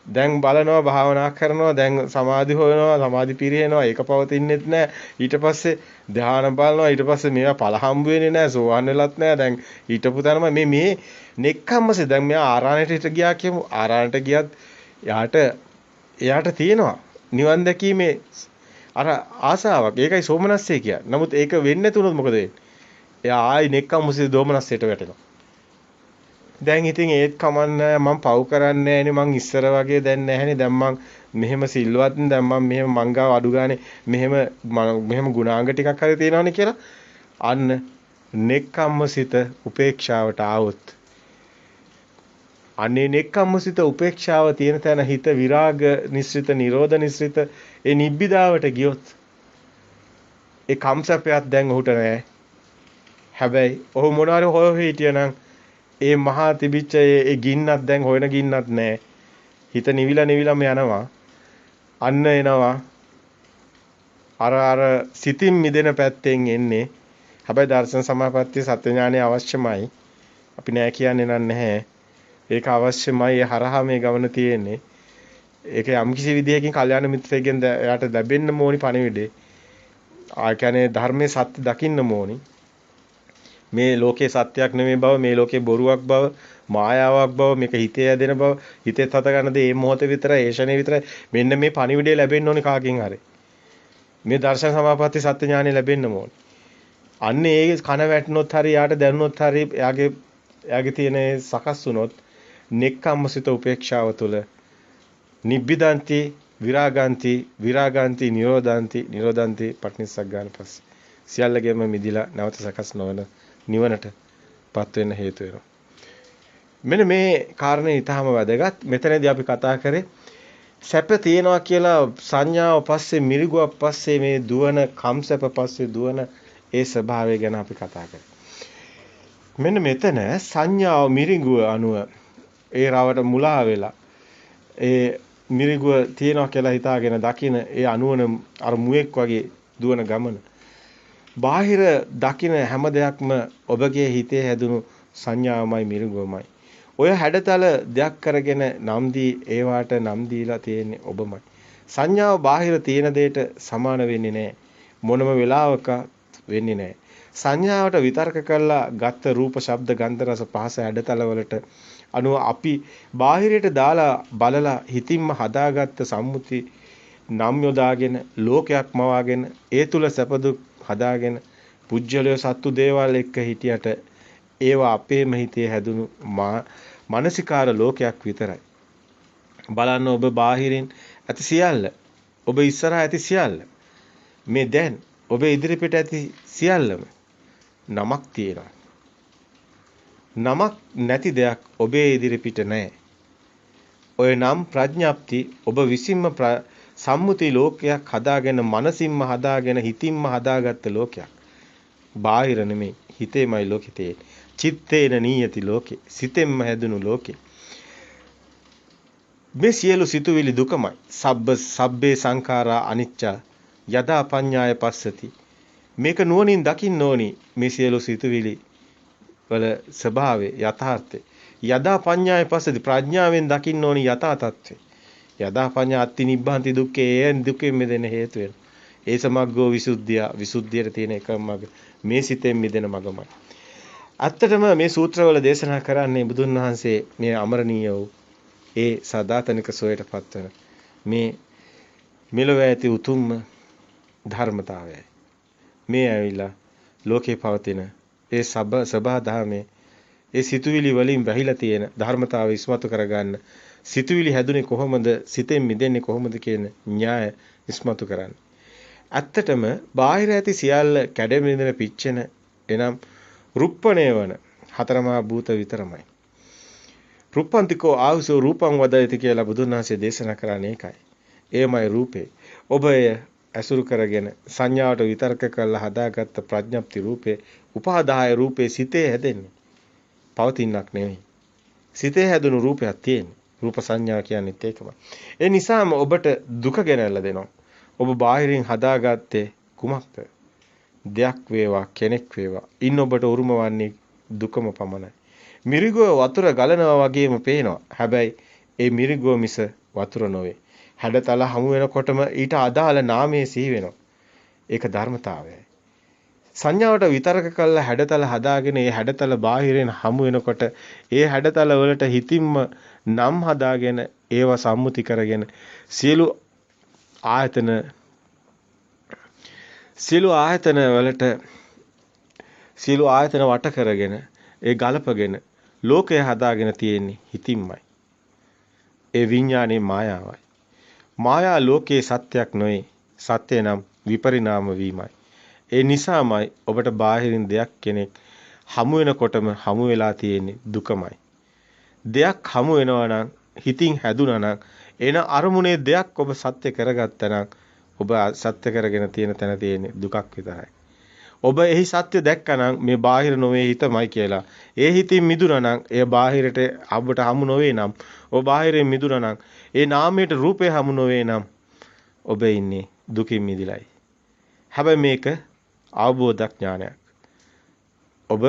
දැන් බලනවා භාවනා කරනවා දැන් සමාධි හොයනවා සමාධි පිරිනනවා ඒක පවතින්නෙත් නැහැ. ඊට පස්සේ ධ්‍යාන බලනවා ඊට පස්සේ මේවා ඵල හම්බ වෙන්නේ නැහැ. සෝවන් වෙලත් නැහැ. දැන් ඊටපු තැනම මේ නෙක්ඛම්මසේ දැන් මෙයා ආරාණයට ගියා කියමු. ආරාණයට ගියත් එයාට තියෙනවා නිවන් දැකීමේ අර ආසාවක්. ඒකයි සෝමනස්සේ කියන්නේ. නමුත් ඒක වෙන්නේ නැතුනොත් මොකද වෙන්නේ? එයා ආයි නෙක්ඛම්මසේ දෝමනස්සේට වැටෙනවා. දැන් ඉතින් ඒත් කමන්නේ මම පව් කරන්නේ නැහනේ මං ඉස්සර වගේ දැන් නැහනේ දැන් මං මෙහෙම සිල්වත් දැන් මම මෙහෙම මංගාව අඩු ගානේ මෙහෙම ගුණාංග ටිකක් හරි තියෙනවනේ කියලා අන්න නෙක්ඛම්මසිත උපේක්ෂාවට ආවොත් අනේ නෙක්ඛම්මසිත උපේක්ෂාව තියෙන තැන හිත විරාග නිස්සිත නිරෝධ නිස්සිත ඒ නිබ්බිදාවට ගියොත් ඒ කම්සපයක් දැන් ඔහුට නැහැ. හැබැයි ඔහු මොනවාරි හොය හිටියනම් ඒ මහා තිබිච්ච ඒ ගින්නක් දැන් හොයන ගින්නක් නැහැ. හිත නිවිලම යනවා. අන්න එනවා අර සිතින් මිදෙන පැත්තෙන් එන්නේ. හැබැයි දර්ශන සමාපත්තිය සත්‍ය ඥානය අවශ්‍යමයි. අපි නෑ කියන්නේ නැහැ. ඒක අවශ්‍යමයි. ඒ හරහා මේ ගමන තියෙන්නේ. ඒක යම්කිසි විදියකින් කල්යාණ මිත්‍රයෙක්ගෙන් එයාට ලැබෙන්න ඕනි පණිවිඩේ. ආ කියන්නේ ධර්මයේ සත්‍ය දකින්න ඕනි. මේ ලෝකේ සත්‍යයක් නෙමෙයි බව, මේ ලෝකේ බොරුවක් බව, මායාවක් බව, මේක හිතේ ඇදෙන බව, හිතෙත් හත ගන්න දේ මේ මොහොතේ විතරයි, ඒ ෂණේ විතරයි. මෙන්න මේ පණිවිඩය ලැබෙන්න ඕනි කාගෙන් හරි. මේ දර්ශන සමාපatti සත්‍ය ඥානෙ ලැබෙන්න ඕනි. අන්න ඒ කන වැටුනොත් හරි, යාට දැනුනොත් හරි, එයාගේ තියෙන සකස් වුනොත් නෙක්ඛම්මසිත උපේක්ෂාව තුළ නිබ්බිදන්ති විරාගාන්ති විරාගාන්ති නිරෝධාන්ති නිරෝධාන්ති පටිනිස්සග්ගාන පස්සේ සියල්ලගෙම මිදිලා නැවත සකස් නොවන නිවනටපත් වෙන්න හේතු වෙනවා. මෙන්න මේ කාරණේ ඊටාම වැදගත්. මෙතනදී අපි කතා කරේ සැප තියෙනවා කියලා සංඥාව පස්සේ මිරිගුවක් පස්සේ මේ දුවන කම්සැප පස්සේ දුවන ඒ ස්වභාවය ගැන අපි කතා කරේ. මෙන්න මෙතන සංඥාව මිරිගුව අනුව ඒ රවට මුලා වෙලා ඒ මිරිගුව තියෙනවා කියලා හිතාගෙන දකින ඒ අනුවන අර මුවෙක් වගේ දුවන ගමන. බාහිර දකින හැම දෙයක්ම ඔබගේ හිතේ හැදුණු සංඥාවමයි මිරිගුවමයි. ඔය හැඩතල දෙයක් කරගෙන නම් දී ඒවාට නම් දීලා තියෙන්නේ ඔබමයි. සංඥාව බාහිර තියෙන දෙයට සමාන වෙන්නේ නැහැ. මොනම වෙලාවක වෙන්නේ නැහැ. සංඥාවට විතර්ක කළා ගත්ත රූප, ශබ්ද, ගන්ධ, රස, පහස හැඩතල වලට අනුව අපි බාහිරයට දාලා බලලා හිතින්ම හදාගත්ත සම්මුති නම් යොදාගෙන ලෝකයක් මවාගෙන ඒ තුල සැපදුක් හදාගෙන පුජ්‍යලය සත්තු දේවල් එක්ක හිටියට ඒවා අපේම හිතේ හැදුණු මානසිකාර ලෝකයක් විතරයි. බලන්න ඔබ බාහිරින් ඇති සියල්ල, ඔබ ඉස්සරහා ඇති සියල්ල, මේ දැන් ඔබ ඉදිරිපිට ඇති සියල්ලම නමක් තියෙනවා. නමක් නැති දෙයක් ඔබේ ඉදිරිපිට නැහැ. ඔය නම් ප්‍රඥාප්ති ඔබ විසින්ම සම්මුති ලෝකයක් හදාගෙන මනසින්ම හදාගෙන හිතින්ම හදාගත්ත ලෝකයක්. බාහිර නෙමෙයි, හිතේමයි ලෝකෙ තියෙන්නේ. චිත්තේන නීයති ලෝකේ. සිතෙන්ම හැදුණු ලෝකේ. මේ සියලු සිතුවිලි දුකමයි. සබ්බේ සංඛාරා අනිච්චා යදා පඤ්ඤාය පස්සති. මේක නුවණින් දකින්න ඕනි. මේ සියලු සිතුවිලි වල ස්වභාවය යථාර්ථය. යදා පඤ්ඤාය පස්සති ප්‍රඥාවෙන් දකින්න ඕනි යථා තත්ත්වය. යදා පඤ්ඤා අත්ති නිබ්බාන්ති දුක්ඛේ එයන් දුකෙන් මිදෙන හේතු වෙන. ඒ සමග්ගෝ විසුද්ධිය විසුද්ධියට තියෙන එකම මඟ මේ සිතෙන් මිදෙන මඟමයි. ඇත්තටම මේ සූත්‍රවල දේශනා කරන්නේ බුදුන් වහන්සේ මේ අමරණීය වූ ඒ සදාතනික සෝයටපත් වෙන මේ මෙලොව ඇති උතුම්ම ධර්මතාවයයි. මේ ඇවිල්ලා ලෝකේ පවතින ඒ සබා දහමේ ඒ සිතුවිලි වලින් වැහිලා තියෙන ධර්මතාවය ඉස්මතු කරගන්න සිතුවිලි හැදුනේ කොහොමද, සිතෙන් මිදෙන්නේ කොහොමද කියන න්‍යාය ඉස්මතු කරන්න. ඇත්තටම බාහිර ඇති සියල්ල කැඩෙමිදෙන පිච්චෙන එනම් රුප්පණය වන හතරමහා භූත විතරමයි. රුප්පන්තිකෝ ආවසෝ රූපං වදයති කියලා බුදුන් වහන්සේ දේශනා කරන්නේ ඒකයි. එයමයි රූපේ. ඔබ එය ඇසුරු කරගෙන සංඥාවට විතර්ක කරලා හදාගත්ත ප්‍රඥප්ති රූපේ උපාදාය රූපේ සිතේ හැදෙන්නේ. පවතිනක් නෙවෙයි. සිතේ හැදුණු රූපයක් තියෙන්නේ. රූප සංඥා කියන්නේත් ඒකමයි. ඒ නිසාම ඔබට දුක ගෙනල්ලා දෙනවා. ඔබ බාහිරින් හදාගත්තේ කුමක්ද? දෙයක් වේවා, කෙනෙක් වේවා. ඉන්න ඔබට උරුම වන්නේ දුකම පමණයි. මිරිගුව වතුර ගලනවා වගේම පේනවා. හැබැයි ඒ මිරිගුව මිස වතුර නොවේ. හැඩතල හමු වෙනකොටම ඊට අදාළ නාමයේ සිහි වෙනවා. ඒක ධර්මතාවයයි. සංඥාවට විතරක කළා හැඩතල හදාගෙන ඒ හැඩතල බාහිරෙන් හමු වෙනකොට ඒ හැඩතල වලට හිතින්ම නම් හදාගෙන ඒව සම්මුති කරගෙන සියලු ආයතන වට කරගෙන ඒ ගලපගෙන ලෝකය හදාගෙන තියෙන්නේ හිතින්මයි. ඒ විඥානේ මායාවයි. මායා ලෝකේ සත්‍යයක් නොවේ. සත්‍ය නම් විපරිණාම වීමයි. ඒ නිසාමයි ඔබට බාහිරින් දෙයක් කෙනෙක් හමු වෙනකොටම හමු වෙලා තියෙන්නේ දුකමයි. දෙයක් හමු වෙනවා නම් හිතින් හැදුනා නම් එන අරමුණේ දෙයක් ඔබ සත්‍ය කරගත්තා නම් ඔබ සත්‍ය කරගෙන තියෙන තැන තියෙන්නේ දුකක් විතරයි. ඔබ එහි සත්‍ය දැක්කනම් මේ බාහිර නොවේ හිතමයි කියලා. ඒ හිතින් මිදුණා නම් එය බාහිරට අපට හමු නොවේ නම් ඔබ බාහිරෙන් මිදුණා නම් ඒ නාමයට රූපේ හමු නොවේ නම් ඔබ ඉන්නේ දුකින් මිදිලයි. හැබැයි මේක අවබෝධ ඥානයක්. ඔබ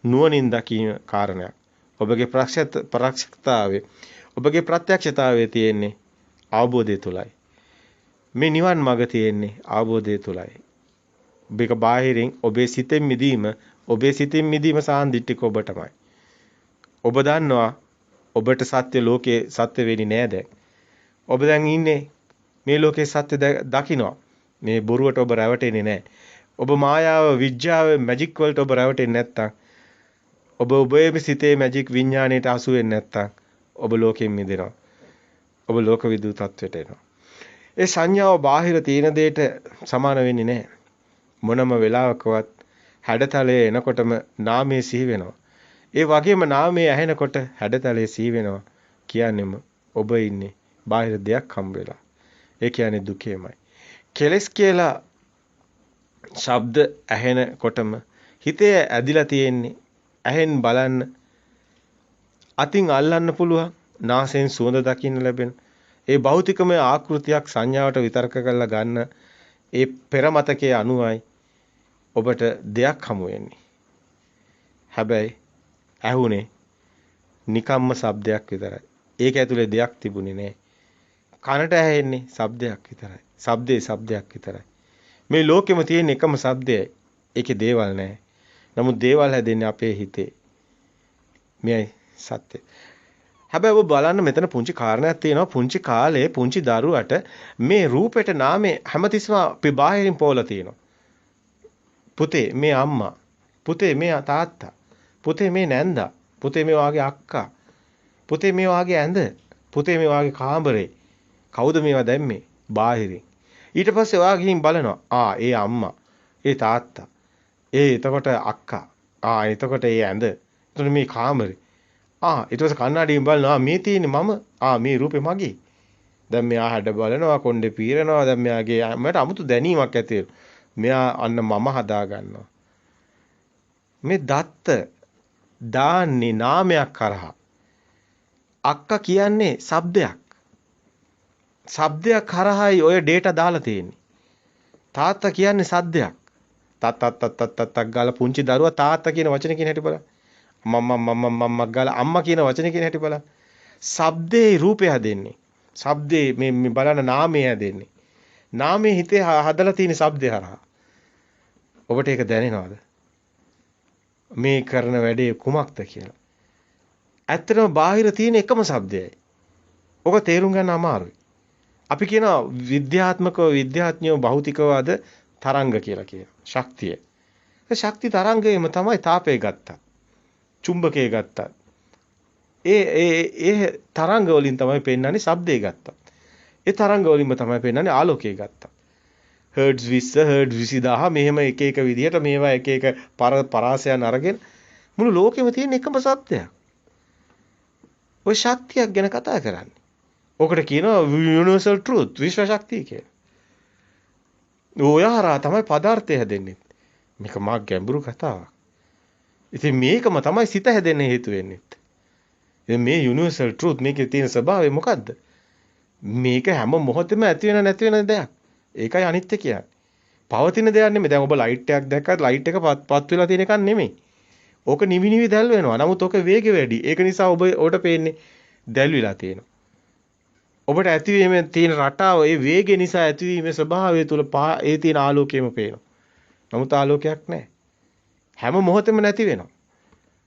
නුවණින් දකින කාරණයක්. ඔබගේ ප්‍රත්‍යක්ෂතාවය ඔබගේ ප්‍රත්‍යක්ෂතාවයේ තියෙන්නේ අවබෝධය තුලයි. මේ නිවන් මඟ තියෙන්නේ අවබෝධය තුලයි. මේක බාහිරින් ඔබේ සිතෙන් මිදීම සාන්දිටික ඔබටමයි. ඔබ දන්නවා ඔබට සත්‍ය ලෝකේ සත්‍ය වෙන්නේ නෑ දැන්. ඔබ දැන් ඉන්නේ මේ ලෝකේ සත්‍ය දකිනවා. මේ බොරුවට ඔබ රැවටෙන්නේ නෑ. ඔබ මායාව විඥාව මැජික් වලට ඔබ රැවටෙන්නේ නැත්තම් ඔබේ සිතේ මැජික් විඥාණයට අසු වෙන්නේ නැත්තම් ඔබ ලෝකෙන් මිදෙනවා. ඔබ ලෝක විදූ තත්වයට එනවා. ඒ සංඥාව බාහිර තියෙන දෙයට සමාන වෙන්නේ නැහැ. මොනම වෙලාවකවත් හැඩතලයේ එනකොටම නාමයේ සිහි වෙනවා. ඒ වගේම නාමයේ ඇහෙනකොට හැඩතලයේ සිහි වෙනවා. කියන්නේම ඔබ ඉන්නේ බාහිර දෙයක් හම්බ වෙලා. ඒ කියන්නේ දුකේමයි. කෙලස් කියලා ශබ්ද ඇහෙනකොටම හිතේ ඇදිලා තියෙන්නේ ඇහෙන් බලන්න අතින් අල්ලන්න පුළුවන් නාසයෙන් සුවඳ දකින්න ලැබෙන ඒ භෞතිකමය ආකෘතියක් සංඥාවට විතර්ක කරලා ගන්න ඒ පෙරමතකයේ අනුවයි ඔබට දෙයක් හමු වෙන්නේ. හැබැයි ඇහුනේ නිකම්ම ශබ්දයක් විතරයි. ඒක ඇතුලේ දෙයක් තිබුණේ නැහැ. කනට ඇහෙන්නේ ශබ්දයක් විතරයි. ශබ්දයක් විතරයි. මේ ලෝකෙම තියෙන එකම ශබ්දයයි. ඒකේ දේවල් නැහැ. නමුත් දේවල් හැදෙන්නේ අපේ හිතේ. මේයි සත්‍ය. හැබැයි ඔබ බලන්න මෙතන පුංචි කාරණයක් තියෙනවා. පුංචි කාලේ පුංචි දරුවට මේ රූපෙට නාමේ හැමතිස්සම අපි බාහිරින් පෝලා තියෙනවා. පුතේ මේ අම්මා. පුතේ මේ තාත්තා. පුතේ මේ නැන්දා. පුතේ මේ වාගේ අක්කා. පුතේ මේ වාගේ ඇඳ. පුතේ මේ වාගේ කාමරේ. කවුද මේවා දැම්මේ? බාහිරින්. ඊට පස්සේ ඔයා ගිහින් බලනවා. ඒ අම්මා. ඒ තාත්තා. එතකොට අක්කා. එතකොට ඒ ඇඳ. එතකොට මේ කාමරේ. ඊට පස්සේ කන්නඩියෙන් බලනවා මේ තියෙන්නේ මම. මේ රූපේ මගේ. දැන් මෙයා හැඩ බලනවා, කොණ්ඩේ පීරනවා. දැන් මෙයාගේ මට 아무තු දැනීමක් ඇති වෙනවා. මෙයා අන්න මම හදා ගන්නවා. මේ දත්ත දාන්නේ නාමයක් කරහා. අක්කා කියන්නේ ශබ්දයක්. ශබ්දයක් කරහායි ඔය ඩේටා දාලා තියෙන්නේ. තාත්තා කියන්නේ සද්දයක්. තත් ගාලා පුංචි දරුවා තාත්තා කියන වචනේ කියන හැටි බලන්න. මම්ම ගාලා අම්මා කියන වචනේ කියන හැටි බලන්න. ශබ්දේ රූපය හැදෙන්නේ. ශබ්දේ මේ බලන නාමය හැදෙන්නේ. නාමයේ හිතේ හදලා තියෙන ශබ්දය හරහා. ඔබට ඒක දැනෙනවද? මේ කරන වැඩේ කුමක්ද කියලා. ඇත්තටම බාහිර තියෙන එකම ශබ්දයයි. ඔක තේරුම් ගන්න අමාරුයි. අපි කියනවා විද්‍යාඥයෝ භෞතිකවාද තරංග කියලා කියනවා. ශක්තිය. ඒ ශක්ති තරංගයේම තමයි තාපය ගත්තා. චුම්බකය ගත්තා. ඒ තරංග වලින් තමයි පෙන්වන්නේ ශබ්දය ගත්තා. ඒ තරංග වලින්ම තමයි පෙන්වන්නේ ආලෝකය ගත්තා. හර්ට්ස් 20 හර්ට්ස් 20000 මෙහෙම එක එක විදිහට මේවා එක එක පරාසයන් අරගෙන මුළු ලෝකෙම තියෙන එකම සත්‍යයක්. ඔය ශක්තියක් ගැන කතා කරන්නේ. ඔකට කියනවා යුනිවර්සල් ට්‍රූත් විශ්ව ශක්තිය කියලා. ඔය හරහා තමයි පදාර්ථය හැදෙන්නේ. මේක මා ගැඹුරු කතාවක්. ඉතින් මේකම තමයි සිත හැදෙන්න හේතු වෙන්නේ. ඉතින් මේ යුනිවර්සල් ට්‍රූත් මේකේ තියෙන ස්වභාවය මොකද්ද? මේක හැම මොහොතෙම ඇති වෙන නැති වෙන දෙයක්. ඒකයි අනිත්‍ය කියන්නේ. පවතින දෙයක් නෙමෙයි. දැන් ඔබ ලයිට් එකක් දැක්කත් ලයිට් එක පත් වෙලා තියෙන එකක් නෙමෙයි. ඕක නිවි නිවි දැල් වෙනවා. නමුත් ඕක වේගෙ වැඩි. ඒක නිසා ඔබට පේන්නේ දැල් විලා තියෙනවා. ඔබට ඇතිවීමේ තියෙන රටාව ඒ වේගය නිසා ඇතිවීමේ ස්වභාවය තුල ඒ තියෙන ආලෝකයම පේනවා. නමුත් ආලෝකයක් නැහැ. හැම මොහොතෙම නැති වෙනවා.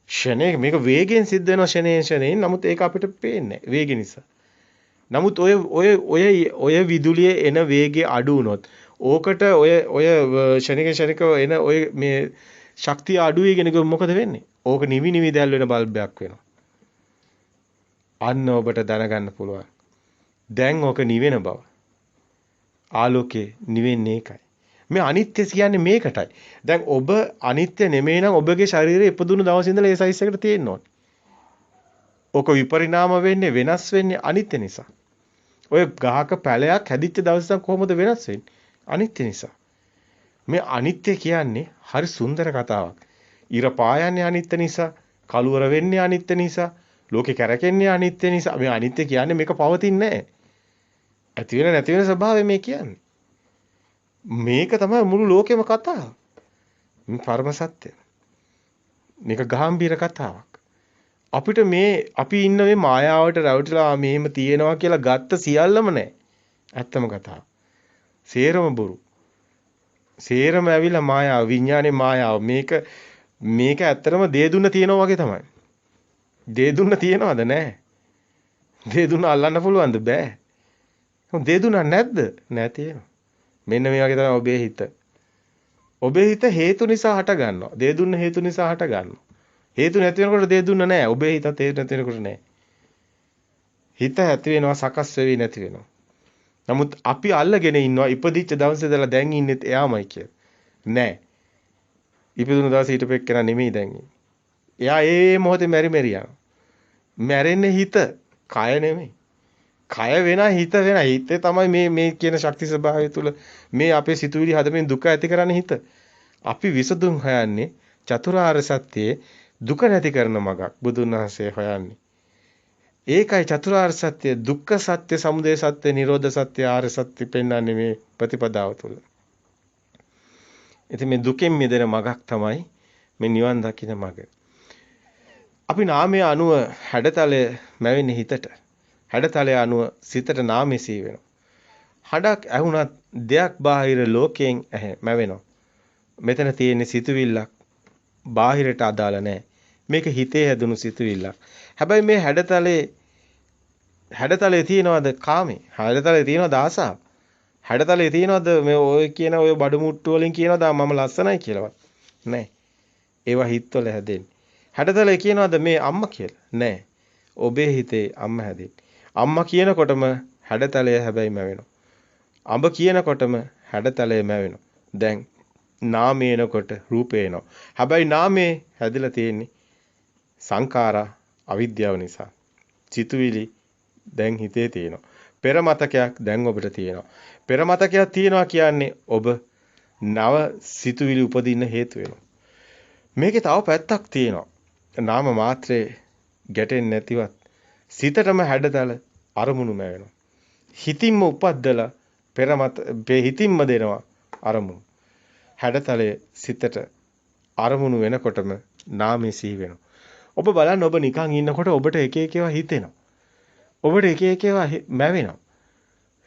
ෂණේ මේක වේගයෙන් සිද්ධ වෙනවා ෂණයෙන්. නමුත් ඒක අපිට පේන්නේ නැහැ වේගය නිසා. නමුත් ඔය විදුලියේ එන වේගය අඩු වුණොත් ඕකට ඔය ෂණික එන ඔය මේ ශක්තිය අඩු වෙගෙන ගියොත් මොකද වෙන්නේ? ඕක නිවි නිවි දැල් වෙන බල්බයක් වෙනවා. අන්න ඔබට දැනගන්න පුළුවන්. දැන් ඕක නිවෙන බව. ආලෝකේ නිවෙන්නේ ඒකයි. මේ අනිත්‍ය කියන්නේ මේකටයි. දැන් ඔබ අනිත්‍ය නෙමෙයි නම් ඔබගේ ශරීරය ඉපදුණු දවස් ඉඳලා ඒ සයිස් එකට තියෙන්න ඕනේ. ඕක විපරිණාම වෙන්නේ වෙනස් වෙන්නේ අනිත්‍ය නිසා. ඔය ගහක පැලයක් හැදිච්ච දවසක් කොහොමද වෙනස් වෙන්නේ? අනිත්‍ය නිසා. මේ අනිත්‍ය කියන්නේ හරි සුන්දර කතාවක්. ඉර පායන්නේ අනිත්‍ය නිසා, කලවර වෙන්නේ අනිත්‍ය නිසා, ලෝකේ කැරකෙන්නේ අනිත්‍ය නිසා. මේ අනිත්‍ය කියන්නේ මේක පවතින්නේ නැහැ. ඇති වෙන නැති වෙන ස්වභාවය මේ කියන්නේ. මේක තමයි මුළු ලෝකෙම කතාව. මේ පරම සත්‍ය. මේක ගැඹීර කතාවක්. අපිට මේ අපි ඉන්න මේ මායාවට රැවටිලා මෙහෙම තියෙනවා කියලා ගත්ත සියල්ලම නැහැ. ඇත්තම කතාව. සේරම බොරු. සේරම ඇවිල්ලා මායාව, විඥානේ මායාව. මේක ඇත්තටම දේ දුන්න තියනවා වගේ තමයි. දේ දුන්න තියනවද නැහැ. දේ දුන්න අල්ලන්න පුළුවන්ද බෑ. දේ දුන්න නැද්ද? නැහැ තියෙනවා. මෙන්න මේ වගේ තමයි ඔබේ හිත. ඔබේ හිත හේතු නිසා හට ගන්නවා. දේ දුන්න හේතු නිසා හට ගන්නවා. හේතු නැති වෙනකොට දේ දුන්න නැහැ. ඔබේ හිතත් හේතු නැති වෙනකොට නැහැ. හිත ඇති වෙනවා සකස් වෙවි නැති වෙනවා. නමුත් අපි අල්ලගෙන ඉන්නවා ඉපදිච්ච දවසේ ඉඳලා දැන් ඉන්නෙත් එයාමයි කියලා. නෑ. ඉපදුණු දවසේ හිටපෙක් නෙමෙයි දැන් ඉන්නේ. එයා ඒ මොහොතේ මෙරි යනවා. මැරෙන්නේ හිත, කය නෙමෙයි. කය වෙනා හිත වෙනා. හිතේ තමයි මේ කියන ශක්ති ස්වභාවය තුල මේ අපේ සිතුවිලි හදමින් දුක ඇති කරන්නේ හිත. අපි විසඳුම් හොයන්නේ චතුරාර්ය සත්‍යයේ දුක නැති කරන මගක් බුදුන් වහන්සේ හොයන්නේ. ඒකයි චතුරාර්ය සත්‍ය, දුක්ඛ සත්‍ය, සමුදය සත්‍ය, නිරෝධ සත්‍ය, ආර්ය සත්‍ය පෙන්වන්නේ මේ ප්‍රතිපදාව තුළ. ඉතින් මේ දුකෙන් මිදෙන මගක් තමයි මේ නිවන් දකින්න මග. අපි නාමයේ අනුව හැඩතලය මැවෙන්නේ හිතට. හැඩතලය අනුව සිතට නාමයේ සී වෙනවා. හඩක් ඇහුණත් දෙයක් බාහිර ලෝකයෙන් මැවෙනවා. මෙතන තියෙන සිතුවිල්ලක් බාහිරට අදාළ නැහැ. මේක හිතේ හැදුණු සිතුවිල්ලක්. හැබැයි මේ හැඩතලේ තියනවාද කාමේ? හැඩතලේ තියනවාද ආසාව? හැඩතලේ තියනවාද මේ ඔය කියන ඔය බඩු මුට්ටු වලින් කියනවාද මම ලස්සනයි කියලාවත්? නැහැ. ඒවා හිතවල හැදෙන්නේ. හැඩතලේ කියනවාද මේ අම්මා කියලා? නැහැ. ඔබේ හිතේ අම්මා හැදෙන්නේ. අම්මා කියනකොටම හැඩතලය හැබැයි මැවෙනවා. අඹ කියනකොටම හැඩතලය මැවෙනවා. දැන් නාමය එනකොට රූපේ එනවා. හැබැයි නාමේ හැදිලා තියෙන්නේ සංඛාරා අවිද්‍යාව නිසා. සිතුවිලි දැන් හිතේ තියෙනවා. පෙර මතකයක් දැන් ඔබට තියෙනවා. පෙර මතකයක් තියෙනවා කියන්නේ ඔබ නව සිතුවිලි උපදින්න හේතු වෙනවා. මේකේ තව පැත්තක් තියෙනවා. නාම මාත්‍රේ ගැටෙන්නේ නැතිවත් සිතටම හැඩතල අරමුණු මැවෙනවා. හිතින්ම උපද්දලා හිතින්ම දෙනවා අරමුණු. හැඩතලයේ සිතට අරමුණු වෙනකොටම නාමයේ සිහි වෙනවා. ඔබ බලන්න ඔබ නිකන් ඉන්නකොට ඔබට එක එක ඒවා හිතෙනවා. ඔබට එක එක ඒවා මැවෙනවා.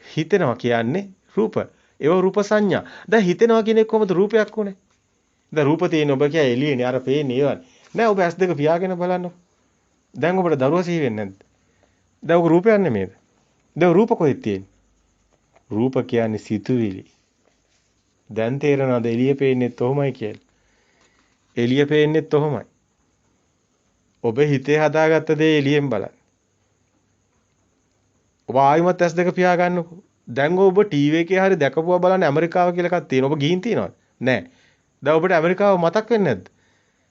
හිතෙනවා කියන්නේ රූප. ඒව රූප සංඥා. දැන් හිතෙනවා කියන එක කොහොමද රූපයක් උනේ? දැන් රූප තියෙන ඔබ කිය එළියනේ අර පේන්නේ ඒවනේ. නෑ ඔබ ඇස් දෙක පියාගෙන බලන්න. දැන් ඔබට දරුවා සිහි වෙන්නේ නැද්ද? දැන් ඔක රූපයක් නෙමෙයිද? දැන් රූප කොහෙද තියෙන්නේ? රූප කියන්නේ සිතුවිලි. දැන් තේරෙනවද එළිය පේන්නේත් ඔහොමයි කියලා? එළිය පේන්නේත් ඔහොමයි. ඔබ හිතේ හදාගත්ත දේ එළියෙන් බලන්න. ඔබ ආයිමත් ඇස් දෙක පියා ගන්නකො. දැන් ඔබ ටීවී එකේ හරි දැකපුවා බලන්න ඇමරිකාව කියලා එකක් තියෙනවා. ඔබ ගිහින් තියනවද? නෑ. දැන් ඔබට ඇමරිකාව මතක් වෙන්නේ නැද්ද?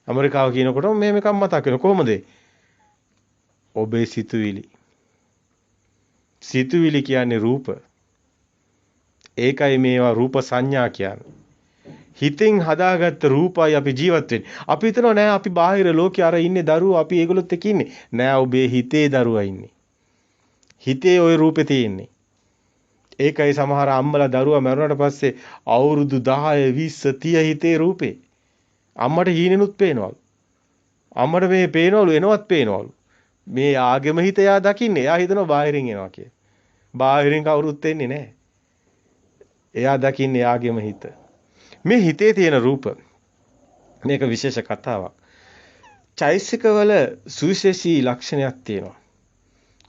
ඇමරිකාව කියනකොටම මේ මේකක් මතක් වෙනවා. කොහොමද? ඔබේ සිතුවිලි. සිතුවිලි කියන්නේ රූප. ඒකයි මේවා රූප සංඥා කියන්නේ. හිතින් හදාගත්ත රූපයි අපි ජීවත් වෙන්නේ. අපි හිතනවා නෑ අපි බාහිර ලෝකේ අර ඉන්නේ දරුවෝ අපි ඒගොල්ලොත් එක්ක ඉන්නේ. නෑ ඔබේ හිතේ දරුවා ඉන්නේ. හිතේ ওই රූපේ තියෙන්නේ. ඒකයි සමහර අම්මලා දරුවා මරුණාට පස්සේ අවුරුදු 10 20 30 හිතේ රූපේ. අම්මට හීනෙනුත් පේනවලු. අම්මට මේ පේනවලු එනවත් පේනවලු. මේ ආගෙම හිත එයා දකින්නේ. එයා හිතනවා බාහිරින් එනවා කියලා. බාහිරින් කවුරුත් එන්නේ නැහැ. එයා දකින්නේ එයාගෙම හිත. මේ හිතේ තියෙන රූප මේක විශේෂ කතාවක්. චෛසිකවල සුවිශේෂී ලක්ෂණයක් තියෙනවා.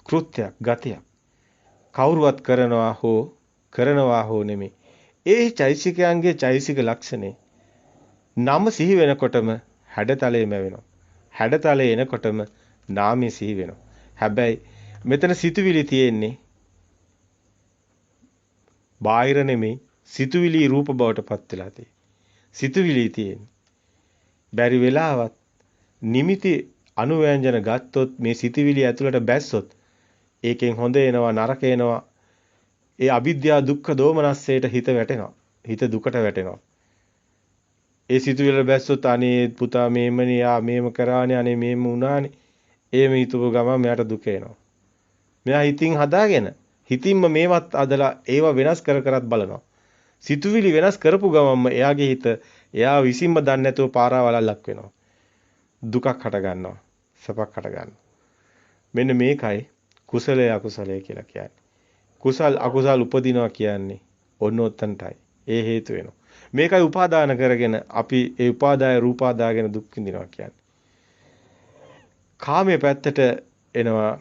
කෘත්‍යයක්, ගතියක්. කවුරුවත් කරනවා හෝ නෙමෙයි. ඒ චෛසිකයන්ගේ චෛසික ලක්ෂණේ නම සිහි වෙනකොටම හැඩතලයේම වෙනවා. හැඩතලයේ එනකොටම නාමය සිහි වෙනවා. හැබැයි මෙතන සිතුවිලි තියෙන්නේ බාහිර නෙමෙයි සිතුවිලි රූප බවට පත් වෙලා තියෙන්නේ. සිතුවිලි තියෙන්නේ. බැරි වෙලාවත් නිමිති අනුව්‍යංජන ගත්තොත් මේ සිතුවිලි ඇතුළට බැස්සොත් ඒකෙන් හොඳ එනවා නරක එනවා. ඒ අවිද්‍යාව දුක්ඛ දෝමනස්සයට හිත වැටෙනවා. හිත දුකට වැටෙනවා. ඒ සිතුවිල්ල බැස්සොත් අනේ පුතා මේමනේ යා මේම කරානේ අනේ මේම වුණානේ. එහෙම හිතුව ගමන් මෙයාට දුක එනවා. මෙයා හිතින් හදාගෙන හිතින්ම මේවත් අදලා ඒව වෙනස් කරත් බලනවා. සිතුවිලි වෙනස් කරපු ගමන්ම එයාගේ හිත එයා විසින්ම දන්නේ නැතුව පාරාවලල්ලක් වෙනවා. දුකක් හට ගන්නවා. සපක් හට ගන්නවා. මෙන්න මේකයි කුසලයේ අකුසලයේ කියලා කියන්නේ. කුසල් අකුසල් උපදිනවා කියන්නේ ඔන්න ඔතනටයි. ඒ හේතු වෙනවා. මේකයි උපාදාන කරගෙන අපි ඒ උපාදාය රූපාදාගෙන දුක් විඳිනවා කියන්නේ. කාමයේ පැත්තට එනවා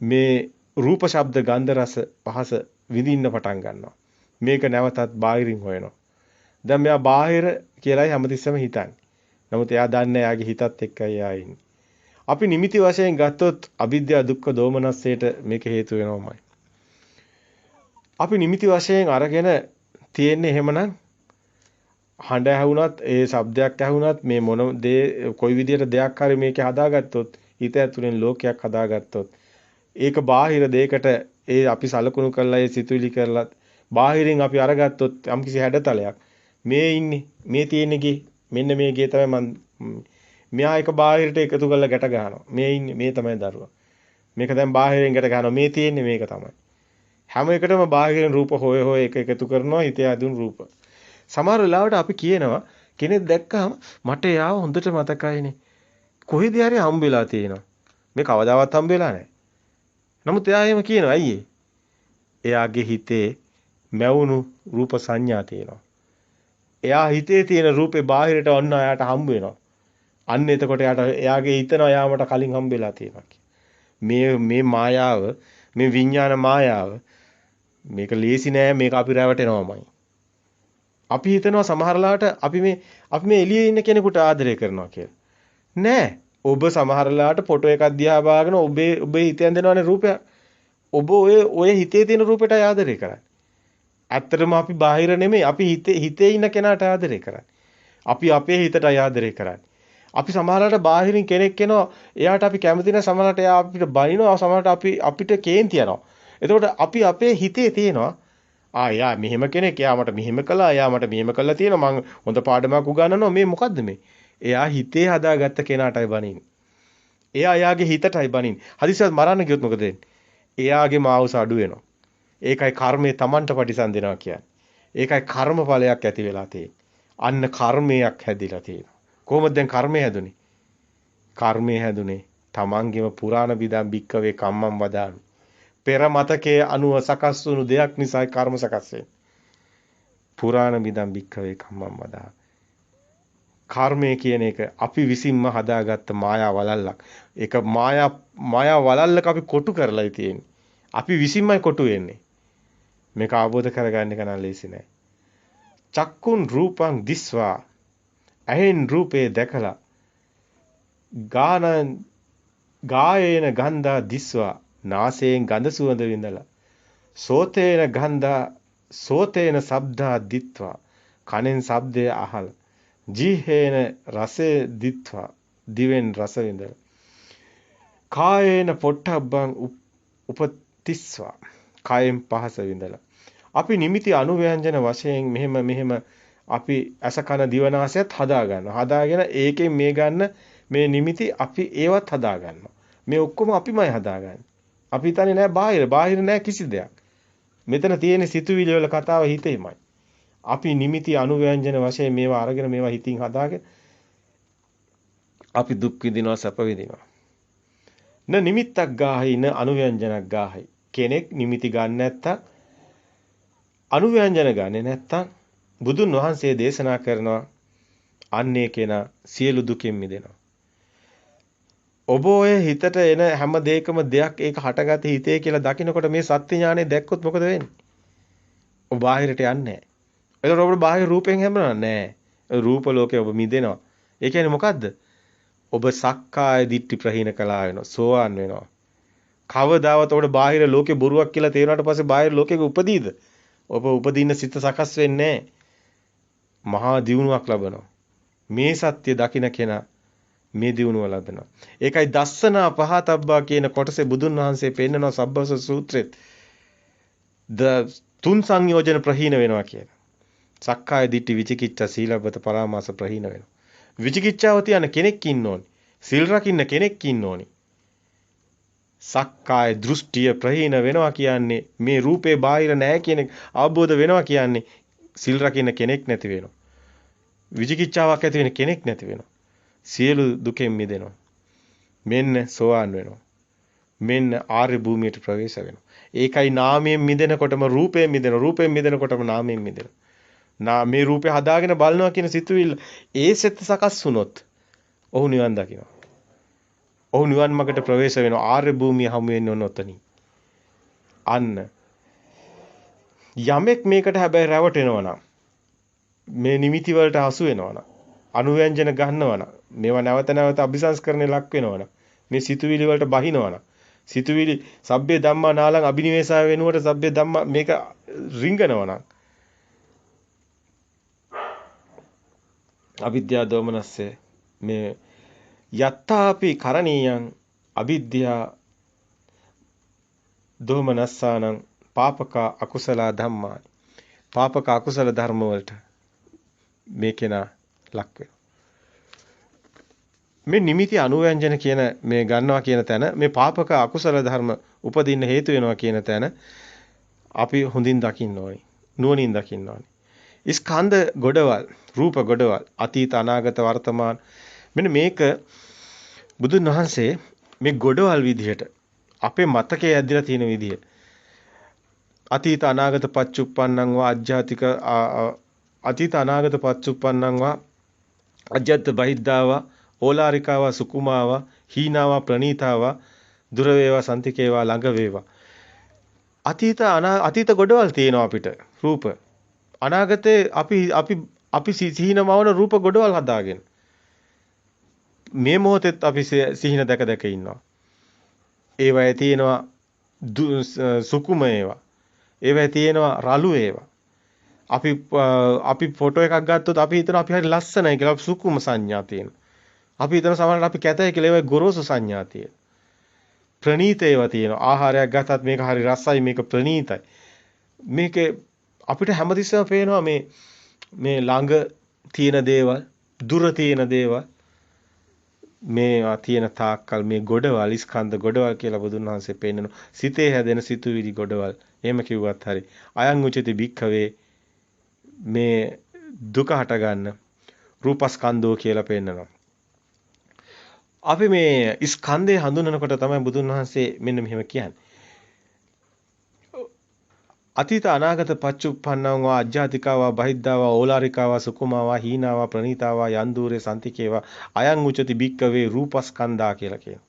මේ රූප ශබ්ද ගන්ධ රස පහස විඳින්න පටන් ගන්නවා. මේක නැවතත් බාහිරින් හොයනවා. දැන් මෙයා බාහිර කියලායි හැමතිස්සෙම හිතන්නේ. නමුත් එයා දන්නේ එයාගේ හිතත් එක්කයි එයා ඉන්නේ. අපි නිමිති වශයෙන් ගත්තොත් අවිද්‍යාව දුක්ඛ දෝමනස්සයට මේක හේතු වෙනවමයි. අපි නිමිති වශයෙන් අරගෙන තියෙන්නේ එහෙමනම් හඬ ඇහුණත් ඒ ශබ්දයක් ඇහුණත් මේ මොන දේ කොයි විදියට දෙයක් හරි මේකේ හදාගත්තොත් හිත ඇතුලෙන් ලෝකයක් හදාගත්තොත් ඒක බාහිර දෙයකට ඒ අපි සලකුණු කරලා ඒ සිතුවිලි කරලත් බාහිරින් අපි අරගත්තොත් යම්කිසි හැඩතලයක් මේ ඉන්නේ මේ තියෙන ගේ මෙන්න මේ ගේ තමයි මම මෙයා එක බාහිරට එකතු කරලා ගැට ගන්නවා මේ ඉන්නේ මේ තමයි දරුවා මේක දැන් බාහිරින් ගැට ගන්නවා මේ තියෙන්නේ මේක තමයි හැම එකටම බාහිරින් රූප හොය හොය එක එකතු කරනවා හිතේ අදුන් රූප සමහර වෙලාවට අපි කියනවා කෙනෙක් දැක්කම මට යාව හොඳට මතකයිනේ කොහෙද හරි හම්බෙලා තියෙනවා මේ කවදාවත් හම්බෙලා නැහැ නමුත් එයා එහෙම කියනවා අයියේ එයාගේ හිතේ මැවුණු රූප සංඥා තියෙනවා එයා හිතේ තියෙන රූපේ බාහිරට ඔන්න එයාට හම්බ වෙනවා අන්න එතකොට එයාගේ හිතනවා යාමට කලින් හම්බෙලා තියෙනවා මේ මායාව මේ විඥාන මායාව මේක ලේසි නෑ මේක අපි රැවටෙනවමයි අපි හිතනවා සමහරලාට අපි මේ එළියේ ඉන්න කෙනෙකුට ආදරය කරනවා කියලා. නෑ. ඔබ සමහරලාට ෆොටෝ එකක් දිහා බාගෙන ඔබේ හිතෙන් දෙනවනේ රූපයක්. ඔබ ඔය හිතේ තියෙන රූපෙට ආදරය කරන්නේ. ඇත්තටම අපි බාහිර නෙමෙයි අපි හිතේ ඉන්න කෙනාට ආදරය කරන්නේ. අපි අපේ හිතට ආදරය කරන්නේ. අපි සමහරලාට බාහිරින් කෙනෙක් එනවා එයාට අපි කැමති නැහැ සමහරලාට එයා අපිට බනිනවා සමහරලාට අපිට කේන්ති යනවා. එතකොට අපි අපේ හිතේ තියෙනවා යා මෙහෙම කෙනෙක් එයා මට මෙහෙම කළා එයා මට මෙහෙම කළා තියෙනවා මං හොඳ පාඩමක් උගන්වනවා මේ මොකද්ද මේ එයා හිතේ හදාගත්ත කෙනාටයි බනින්නේ එයා එයාගේ හිතටයි බනින්නේ හදිසියක් මරන්න ගියොත් මොකද වෙන්නේ එයාගේ මාවුස අඩු වෙනවා ඒකයි කර්මය Tamanට පරිසම් දෙනවා කියන්නේ ඒකයි කර්මඵලයක් ඇති වෙලා තියෙන්නේ අන්න කර්මයක් හැදිලා තියෙනවා කොහොමද දැන් කර්මය හැදුනේ කර්මය හැදුනේ Tamanගේම පුරාණ බිදම් බික්කවේ කම්මම් වදාමි පෙර මතකයේ අනුව සකස් වුණු දෙයක් නිසායි කර්ම සකස් වෙන්නේ. පුරාණ බිදම් බික්කවේ කම්මම් වදා. කර්මය කියන එක අපි විසින්ම හදාගත්ත මායා වලල්ලක්. ඒක මායා වලල්ලක අපි කොටු කරලායි තියෙන්නේ. අපි විසින්මයි කොටු වෙන්නේ. මේක අවබෝධ කරගන්න එක නම් ලේසි නෑ. චක්කුන් රූපං දිස්වා ඇහෙන් රූපේ දැකලා ගායේන ගන්ධා දිස්වා නාසයෙන් ගඳ සුවඳ විඳලා සෝතේන ගන්ධා සෝතේන ශබ්දා දිත්වා කනෙන් ශබ්දය අහලා ජීහේන රසේ දිත්වා දිවෙන් රස විඳලා කායේන පොට්ටබ්බං උපතිස්වා කායෙන් පහස විඳලා අපි නිමිති අනුව්‍යංජන වශයෙන් මෙහෙම අපි අස කන දිවනාසයත් හදා ගන්නවා හදාගෙන ඒකෙන් මේ ගන්න මේ නිමිති අපි ඒවත් හදා ගන්නවා මේ ඔක්කොම අපිමයි හදාගන්නේ අපි හිතන්නේ නෑ බාහිර නෑ කිසි දෙයක්. මෙතන තියෙන සිතුවිලි වල කතාව හිතේමයි. අපි නිමිති අනුව්‍යංජන වශයෙන් මේවා අරගෙන මේවා හිතින් හදාගෙන අපි දුක් විඳිනවා සැප විඳිනවා. න නිමිත්තක් ගාහයි න අනුව්‍යංජනක් ගාහයි. කෙනෙක් නිමිති ගන්න නැත්තම් අනුව්‍යංජන ගන්නේ නැත්තම් බුදුන් වහන්සේ දේශනා කරනවා අන්නේ කෙනා සියලු දුකින් මිදෙනවා. ඔබ ඔය හිතට එන හැම දෙයකම දෙයක් ඒක හටගත හිතේ කියලා දකිනකොට මේ සත්‍ය ඥානෙ දැක්කොත් මොකද වෙන්නේ? ඔබ බාහිරට යන්නේ නැහැ. එතකොට ඔබට බාහිර රූපෙන් හැමෙන්නේ නැහැ. රූප ලෝකේ ඔබ මිදෙනවා. ඒ කියන්නේ මොකද්ද? ඔබ සක්කාය දිට්ඨි ප්‍රහීන කළා වෙනවා. සෝවාන් වෙනවා. කවදාවත් ඔබට බාහිර ලෝකේ බොරුවක් කියලා තේරුණාට පස්සේ බාහිර ලෝකෙක උපදීද? ඔබ උපදින්න සිත සකස් වෙන්නේ නැහැ. මහා දියුණුවක් ලබනවා. මේ සත්‍ය දකින කෙනා මේ දියුණුව ලබනවා. ඒකයි දස්සනා පහතබ්බා කියන කොටසේ බුදුන් වහන්සේ පෙන්නනවා සබ්බස සූත්‍රෙත්. තුන් සංයෝජන ප්‍රහීන වෙනවා කියන. සක්කාය දිට්ඨි විචිකිච්ඡා සීලබ්බත පරාමාස ප්‍රහීන වෙනවා. විචිකිච්ඡාව තියන කෙනෙක් ඉන්න ඕනි. සිල් රකින්න කෙනෙක් ඉන්න ඕනි. සක්කාය දෘෂ්ටිය ප්‍රහීන වෙනවා කියන්නේ මේ රූපේ බාහිර නැහැ කියන අවබෝධ වෙනවා කියන්නේ සිල් රකින්න කෙනෙක් නැති වෙනවා. විචිකිච්ඡාවක් ඇති වෙන කෙනෙක් නැති වෙනවා. සියලු දුකෙන් මිදෙනවා. මෙන්න සෝවාන් වෙනවා. මෙන්න ආර්ය භූමියට ප්‍රවේශ වෙනවා. ඒකයි නාමයෙන් මිදෙනකොටම රූපයෙන් මිදෙනවා. රූපයෙන් මිදෙනකොටම නාමයෙන් මිදෙනවා. මේ රූපය හදාගෙන බලනවා කියන සිතුවිල්ල ඒ සෙත් සකස් වුණොත් ඔහු නිවන් දකිනවා. ඔහු නිවන් මාර්ගට ප්‍රවේශ වෙනවා. ආර්ය භූමිය හමු වෙන්නේ ඔතනින්. අන්න යමෙක් මේකට හැබැයි රැවටෙනවා නම් මේ නිමිති වලට හසු වෙනවා නම් අනුව්‍යංජන ගන්නවා නම් මේවා නැවත නැවත අபிසංස්කරණය ලක් වෙනවා නම් මේ සිතුවිලි වලට බහිනවා නම් සිතුවිලි සබ්බේ ධම්මා නාලං අබිනිවේෂය වෙනුවට සබ්බේ ධම්මා මේක රිංගනවා නම් අවිද්‍යා දෝමනස්සේ මේ යත්තාපි කරණීයං අවිද්‍යා දෝමනස්සානං පාපක අකුසල ධම්මා පාපක අකුසල ධර්ම වලට මේකේන ලක් වෙනවා. මේ නිමිති අනුව්‍යංජන කියන මේ ගන්නවා කියන තැන මේ පාපක අකුසල ධර්ම උපදින්න හේතු වෙනවා කියන තැන අපි හොඳින් දකින්න ඕනේ. නුවණින් දකින්න ඕනේ. ස්කන්ධ ගොඩවල්, රූප ගොඩවල්, අතීත අනාගත වර්තමාන මෙන්න මේක බුදුන් වහන්සේ මේ ගොඩවල් විදිහට අපේ මතකයේ ඇදලා තියෙන විදිහ අතීත අනාගත පච්චුප්පන්නං වා අජ්ජාතික අතීත අනාගත පච්චුප්පන්නං වා අජ්ජත් බහිද්ධාවා ඕලාරිකාවා සුකුමාවා හීනාවා ප්‍රනීතාවා දුර වේවා සන්තිකේවා ළඟ වේවා අතීත ගොඩවල් තියෙනවා අපිට රූප අනාගතේ අපි සිහිනමවන රූප ගොඩවල් හදාගෙන මේ මොහොතෙත් අපි සිහින දැක දැක ඉන්නවා ඒවයේ තියෙනවා සුකුම ඒවා ඒවයේ තියෙනවා රළු ඒවා අපි ෆොටෝ එකක් ගත්තොත් අපි හිතනවා අපි හරි ලස්සනයි කියලා සුකුම සංඥා තියෙන. අපි හිතන සමහරවිට අපි කැතයි කියලා ඒවයි ගොරෝසු සංඥා තියෙන. ප්‍රණීත ඒවා තියෙනවා. ආහාරයක් ගත්තත් මේක හරි රසයි මේක ප්‍රණීතයි. මේකේ අපිට හැමතිස්සෙම පේනවා මේ ළඟ තියෙන දේවල්, දුර තියෙන දේවල් මේවා තියෙන තාක්කල් මේ ගොඩවල් ස්කන්ධ ගොඩවල් කියලා බුදුන් වහන්සේ පෙන්නනවා. සිතේ හැදෙන සිතුවිලි ගොඩවල්. එහෙම කිව්වත් හරි. අයං උචති භික්ඛවේ මේ දුක හට ගන්න රූපස්කන්ධෝ කියලා පෙන්නනවා. අපි මේ ස්කන්ධය හඳුනනකොට තමයි බුදුන් වහන්සේ මෙන්න මෙහෙම කියන්නේ. අතීත අනාගත පච්චුප්පන්නං වා අජ්ජාතිකාවා බහිද්ධාවා ඕලාරිකාවා සුකුමාවා හීනාවා ප්‍රනීතාවා යන්දූරේ සන්තිකේවා අයං උචති භික්ඛවේ රූපස්කන්ධා කියලා කියනවා.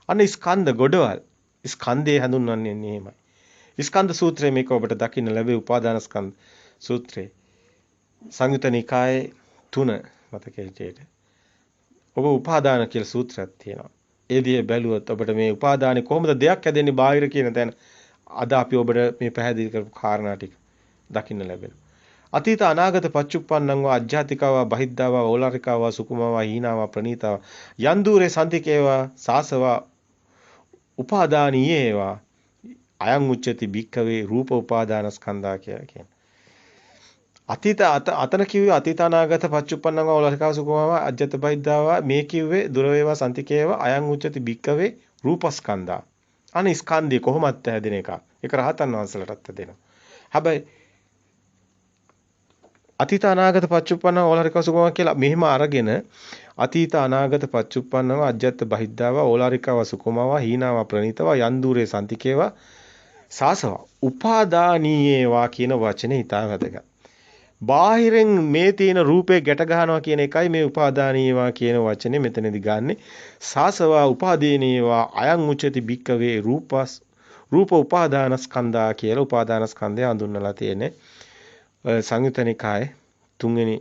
අන්න ස්කන්ධ ගොඩවල් ස්කන්ධය හඳුන්වන්නේ එහෙමයි. ස්කන්ධ සූත්‍රයේ මේක ඔබට දකින්න ලැබේ උපාදානස්කන්ධ සූත්‍රයේ සංයුත නිකායේ 3 මතකයේ විදියට ඔබ උපාදාන කියලා සූත්‍රයක් තියෙනවා. ඒ දිහේ බැලුවොත් ඔබට මේ උපාදානේ කොහොමද දෙයක් හැදෙන්නේ බාහිර කියන තැන අද අපි ඔබට මේ පැහැදිලි කරපු කාරණා ටික දකින්න ලැබෙනවා. අතීත අනාගත පච්චුප්පන්නං වා අජ්ජාතිකාවා බහිද්ධාවා ඕලාරිකාවා සුකුමාවා හීනාවා ප්‍රනීතාවා යන්දූරේ සන්තිකේවා සාසවා උපාදානීයේවා අයං උච්චති භික්ඛවේ රූප උපාදානස්කන්ධා කියලා කියන්නේ. අතන කිව්වේ අතීත අනාගත පච්චුප්පන්නං වා ඕලාරිකාවා සුකුමාවා අජ්ජත් බහිද්ධාවා මේ කිව්වේ දුර වේවා සන්තිකේවා අයං උච්චති භික්ඛවේ රූපස්කන්ධා. අනේ ස්කන්ධය කොහොමද හැදෙන එක? ඒක රහතන් වහන්සේලාටත් හැදෙනවා. හැබැයි අතීත අනාගත පච්චුප්පන්න ඕලාරික සුඛම කියලා මෙහිම අරගෙන අතීත අනාගත පච්චුප්පන්නව අජ්ජත් බහිද්ධාව ඕලාරිකව සුඛමව හීනාව ප්‍රණීතව යන්දූරේ සන්තිකේව සාසව උපාදානීයේවා කියන වචනේ ඊටා වැදගත්. බාහිරෙන් මේ තියෙන රූපේ ගැට ගන්නවා කියන එකයි මේ උපාදානීයවා කියන වචනේ මෙතනදී ගන්නෙ. සාසව උපාදීනීයවා අයං උච්චති භික්කවේ රූප උපාදානස්කන්ධා කියලා උපාදානස්කන්ධය හඳුන්වලා තියෙන්නේ. සංයුත නිකායේ 3 වෙනි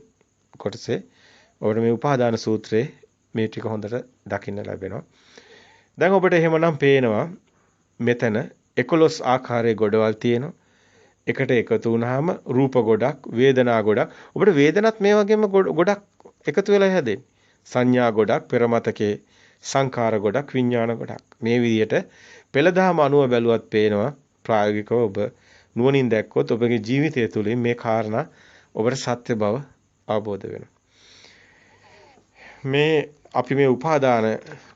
කොටසේ ඔබට මේ උපාදාන සූත්‍රයේ මේ ටික හොඳට දකින්න ලැබෙනවා. දැන් ඔබට එහෙමනම් පේනවා මෙතන 11 ආකාරයේ ගොඩවල් තියෙනවා. එකට එකතු වුණාම රූප ගොඩක්, වේදනා ගොඩක්. ඔබට වේදනත් මේ වගේම ගොඩක් එකතු වෙලා හැදෙන්නේ. සංඥා ගොඩක්, පෙරමතකේ සංඛාර ගොඩක්, විඥාන ගොඩක්. මේ විදිහට පෙළදහම අනුව බැලුවත් පේනවා ප්‍රායෝගිකව ඔබ නුවණින් දැක්කොත් ඔබගේ ජීවිතය තුළින් මේ කාරණා ඔබට සත්‍ය බව අවබෝධ වෙනවා. මේ අපි මේ උපාදාන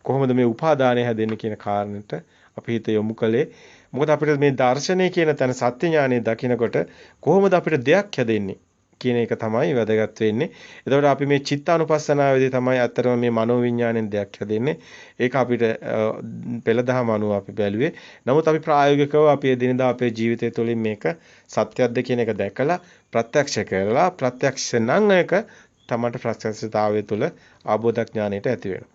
කොහොමද මේ උපාදානය හැදෙන්නේ කියන කාරණයට අපි හිත යොමු කළේ. මොකද අපිට මේ දර්ශනය කියන තැන සත්‍ය ඥානය දකිනකොට කොහොමද අපිට දෙයක් හැදෙන්නේ? කියන එක තමයි වැදගත් වෙන්නේ. එතකොට අපි මේ චිත්තානුපස්සනාවේදී තමයි අත්‍තරම මේ මනෝවිඤ්ඤාණයෙන් දෙයක් හැදෙන්නේ. ඒක අපිට පෙළදහම අනුව අපි බැලුවේ. නමුත් අපි ප්‍රායෝගිකව අපි එදිනදා අපේ ජීවිතය තුළින් මේක සත්‍යයක්ද කියන එක දැකලා ප්‍රත්‍යක්ෂ කරලා ප්‍රත්‍යක්ෂ නම් එක තමන්ට ප්‍රත්‍යක්ෂතාවය තුළ ආબોධඥාණයට ඇති වෙනවා.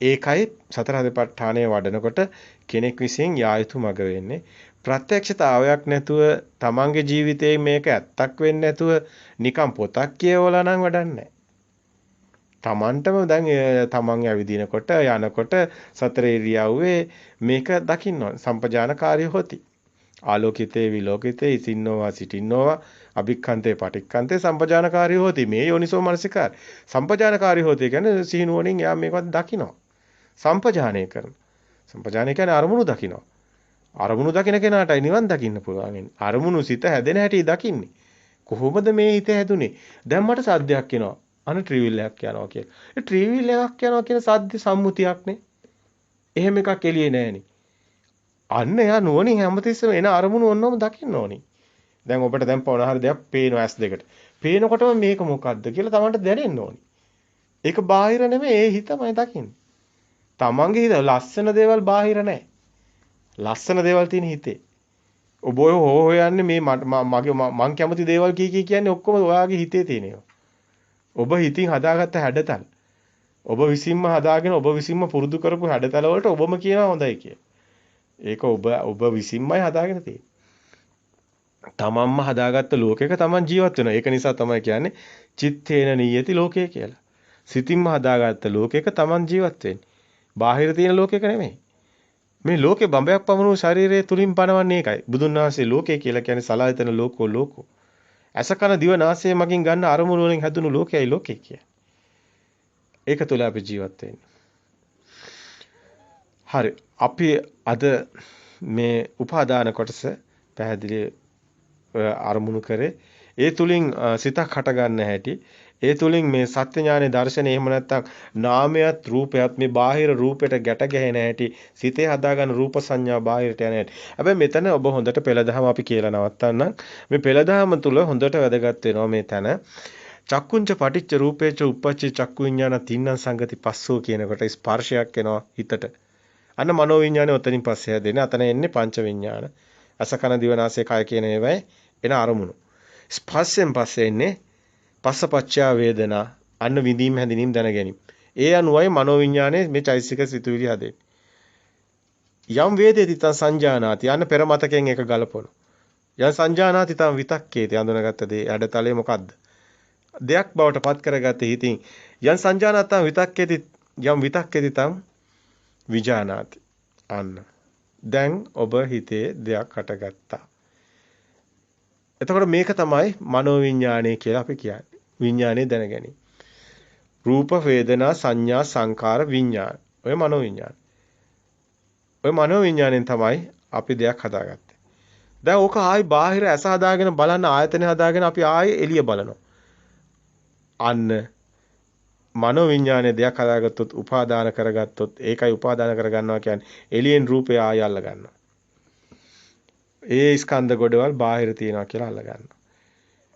ඒකයි සතර සතිපට්ඨානය වඩනකොට කෙනෙක් විසින් යා යුතු මඟ වෙන්නේ. ප්‍රත්‍යක්ෂතාවයක් නැතුව තමන්ගේ ජීවිතේ මේක ඇත්තක් වෙන්නේ නැතුව නිකන් පොතක් කියවලා නම් වැඩක් නැහැ. තමන්ටම දැන් තමන් ඇවිදිනකොට යනකොට සතර ඉරියව්වේ මේක දකින්න ඕන. සම්පජානකාරී හොති. ආලෝකිතේ විලෝකිතේ ඉසින්නෝවා සිටින්නෝවා අභික්ඛන්තේ පටික්ඛන්තේ සම්පජානකාරී හොති. මේ යෝනිසෝ මනසිකාර. සම්පජානකාරී හොති කියන්නේ සිහිනුවණින් යා මේකවත් දකින්න. සම්පජානය කරන. සම්පජානය කියන්නේ අරමුණු දකින්න. අරමුණු දකින කෙනාටයි නිවන් දකින්න පුළුවන්. අරමුණු සිත හැදෙන හැටි දකින්නේ. කොහොමද මේ හිත හැදුනේ? දැන් මට සද්දයක් එනවා. අන ට්‍රිවිල් එකක් යනවා කියලා. ඒ ට්‍රිවිල් එකක් යනවා කියන සද්ද සම්මුතියක්නේ. එහෙම එකක් එළියේ නෑනේ. අන්න එයා නුවණින් හැමතිස්සෙම එන අරමුණු ඔන්නෝම දකින්න ඕනි. දැන් ඔබට දැන් පොණ හරි දෙයක් පේනවා ඇස් දෙකට. පේනකොටම මේක මොකද්ද කියලා තමන්ට දැනෙන්න ඕනි. ඒක බාහිර නෙමෙයි ඒ හිතමයි දකින්නේ. තමන්ගේ හිත ලස්සන දේවල් බාහිර නෑ. ලස්සන දේවල් තියෙන හිතේ. ඔබ ඔය හොයන්නේ මේ මගේ මං කැමති දේවල් කී කියන්නේ ඔක්කොම ඔයාගේ හිතේ තියෙනවා. ඔබ හිතින් හදාගත්ත හැඩතල. ඔබ විසින්ම හදාගෙන ඔබ විසින්ම පුරුදු කරපු හැඩතල වලට ඔබම කියනවා හොඳයි කියලා. ඒක ඔබ විසින්මයි හදාගෙන තියෙන්නේ. තමන්ම හදාගත්ත ලෝකයක තමන් ජීවත් වෙනවා. ඒක නිසා තමයි කියන්නේ චිත්තේන නියති ලෝකය කියලා. සිතින්ම හදාගත්ත ලෝකයක තමන් ජීවත් වෙන්නේ. බාහිර තියෙන ලෝකයක නෙමෙයි. මේ ලෝකේ බඹයක් පමණු ශරීරයේ තුලින් පනවන්නේ ඒකයි. බුදුන් වහන්සේ ලෝකය කියලා කියන්නේ සලආයතන ලෝකෝ. අසකන දිව නාසය මගින් ගන්න අරමුණු වලින් හැදුණු ලෝකයයි ලෝකය කියන්නේ. ඒක තුල අපි ජීවත් වෙන්නේ. හරි. අපි අද මේ උපාදාන කොටස පැහැදිලි අරමුණු කරේ. ඒ තුලින් සිතක් හට ගන්න හැටි. ඒ තුලින් මේ සත්‍ය ඥානේ දර්ශනේ එහෙම නැත්නම් නාමයත් රූපයත් මේ බාහිර රූපයට ගැට ගැහෙන හැටි සිතේ හදාගන්න රූප සංඥා බාහිරට යන හැටි. හැබැයි මෙතන ඔබ හොඳට පෙළදහම අපි කියලා නවත්තන්නම්. මේ පෙළදහම තුල හොඳට වැදගත් වෙනවා මේ තැන. චක්කුංච පටිච්ච රූපේච උප්පච්ච චක්කු විඥාන තින්නම් සංගති පස්සෝ කියනකොට ස්පර්ශයක් එනවා හිතට. අන්න මනෝ විඥානේ ඔතනින් පස්සේ හැදෙන්නේ. අතන එන්නේ පංච විඥාන. අසකන දිවනාසය කය කියන ඒවායි එන අරමුණු. ස්පර්ශයෙන් පස්සේ එන්නේ පස්සපච්චා වේදනා අන්න විඳීම් හැඳිනීම් දැන ගැනීම. ඒ අනුවයි මනෝවිඤ්ඤාණය මේ චෛසික සිතුවිලි හදෙන්නේ. යම් වේදේති තං සංජානාති අන්න පෙර මතකයෙන් එක ගලපනවා. යම් සංජානාති තං විතක්කේති අඳුනගත්ත දේ ඇඩතලේ මොකද්ද? දෙයක් බවට පත් කරගත්තේ හිතින් යම් සංජානාතං විතක්කේති යම් විතක්කේති තං විජානාති අන්න. දැන් ඔබ හිතේ දෙයක් හටගත්තා. එතකොට මේක තමයි මනෝවිඤ්ඤාණය කියලා අපි කියන්නේ. විඤ්ඤාණය දැන ගැනීම. රූප වේදනා සංඥා සංකාර විඤ්ඤාණ. ඔය මනෝවිඤ්ඤාණ. ඔය මනෝවිඤ්ඤාණයෙන් තමයි අපි දෙයක් හදාගත්තේ. දැන් ඕක ආයි බාහිර ඇස හදාගෙන බලන්න ආයතන හදාගෙන අපි ආයි එළිය බලනවා. අන්න මනෝවිඤ්ඤාණය දෙයක් හදාගත්තොත් උපාදාන කරගත්තොත් ඒකයි උපාදාන කරගන්නවා කියන්නේ එළියෙන් රූපය ආයි අල්ල ගන්නවා. ඒ ස්කන්ධ ගොඩවල් බාහිර තියනවා කියලා අල්ල ගන්නවා.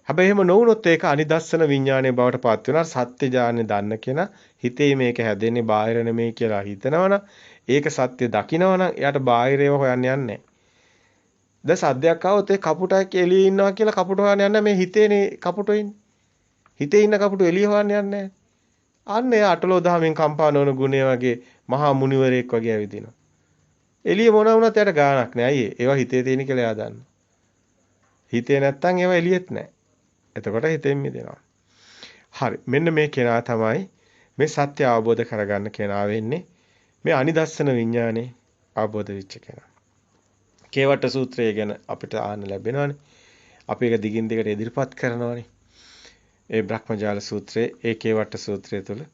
හැබැයි එහෙම නොවුනොත් ඒක අනිදස්සන විඥානයේ බවට පත් වෙනවා. සත්‍ය ඥානෙ දන්න කෙනා හිතේ මේක හැදෙන්නේ බාහිර නෙමෙයි කියලා හිතනවනම් ඒක සත්‍ය දකිනවනම් එයාට බාහිරේව හොයන්න යන්නේ නැහැ. දැන් සද්දයක් ආවොත් ඒ කපුටක් එළියේ ඉන්නවා කියලා කපුට හොයන්න යන්නේ මේ හිතේනේ කපුටෝ ඉන්නේ. හිතේ ඉන්න කපුටෝ එළිය හොයන්න යන්නේ නැහැ. අන්න එයා අටලෝ දහමෙන් කම්පා නොවන ගුණය වගේ මහා මුනිවරයෙක් වගේ ඇවිදිනවා. එළිය මොන වුණත් එයාට ගාණක් නෑ. අයියේ ඒවා හිතේ තියෙන කියලා එයා දන්නවා. හිතේ නැත්තම් ඒවා එළියෙත් නෑ. එතකොට හිතෙන් මිදෙනවා. හරි. මෙන්න මේ කෙනා තමයි මේ සත්‍ය අවබෝධ කරගන්න කෙනා වෙන්නේ. මේ අනිදස්සන විඥානේ අවබෝධ වෙච්ච කෙනා. කේවට්ට සූත්‍රය ගැන අපිට ආන්න ලැබෙනවානේ. අපි ඒක දිගින් දිගට ඉදිරිපත් කරනවානේ. ඒ බ්‍රහ්මජාල සූත්‍රයේ ඒ කේවට්ට සූත්‍රය තුළ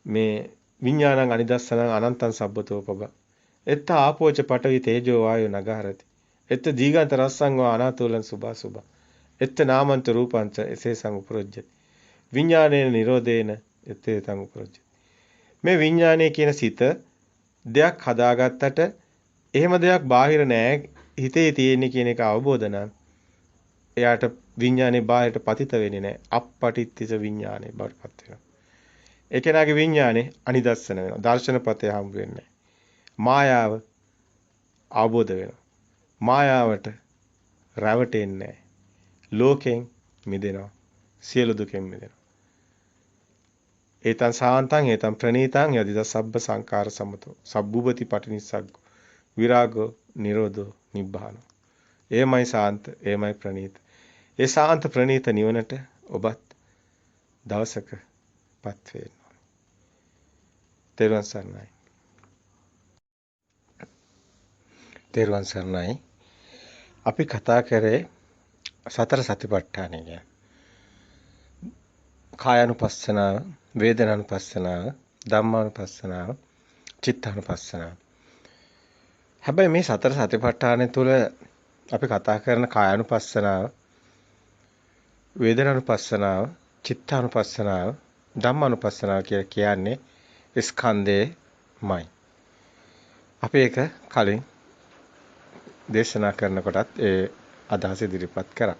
මේ විඥානං අනිදස්සනං අනන්තං සබ්බතෝ පබ. එත්ත ආපෝච පඨවි තේජෝ වායෝ නගහරති. එත්ත දීගන්ත රස්සං වා අනාතෝලං සුභා සුභා. එත්ත නාමන්ත රූපංච එසේසං උපරොජ්ජති. විඥානේන නිරෝධේන එත්තේතං උපරොජ්ජති. මේ විඥානයේ කියන සිත දෙයක් හදාගත්තට එහෙම දෙයක් බාහිර නෑ හිතේ තියෙන්නේ කියන එක අවබෝධ නම් එයාට විඥානේ බාහිරට පතිත වෙන්නේ නැහැ. අපපටිත්තිස විඥානේ බවටපත් වෙනවා. ඒ කෙනාගේ විඥානේ අනිදස්සන වෙනවා. දර්ශනපතේ හම්බ වෙන්නේ නැහැ. මායාව අවබෝධ වෙනවා. මායාවට රැවටෙන්නේ නැහැ. ලෝකෙන් මිදෙනවා. සියලු දුකෙන් මිදෙනවා. ඒතං සාන්තං ඒතං ප්‍රණීතං යදිද සබ්බ සංකාර සමතෝ සබ්බුපති පටිනිස්සග්ගෝ විරාගෝ නිරෝධෝ නිබ්බානෝ. එයමයි සාන්ත, එයමයි ප්‍රණීත. ඒ සාන්ත ප්‍රණීත නිවනට ඔබත් දවසකපත් වෙනවා. තෙරුවන් සරණයි. තෙරුවන් සරණයි. අපි කතා කරේ සතර සතිපට්ඨානය ගැන. කායानुපස්සනාව, වේදනානුපස්සනාව, ධම්මානුපස්සනාව, චිත්තානුපස්සනාව. හැබැයි මේ සතර සතිපට්ඨානය තුළ අපි කතා කරන කායानुපස්සනාව, වේදනානුපස්සනාව, චිත්තානුපස්සනාව, ධම්මානුපස්සනාව කියලා කියන්නේ ස්කන්ධයමයි. අපි ඒක කලින් දේශනා කරනකොටත් ඒ අදහස ඉදිරිපත් කරා.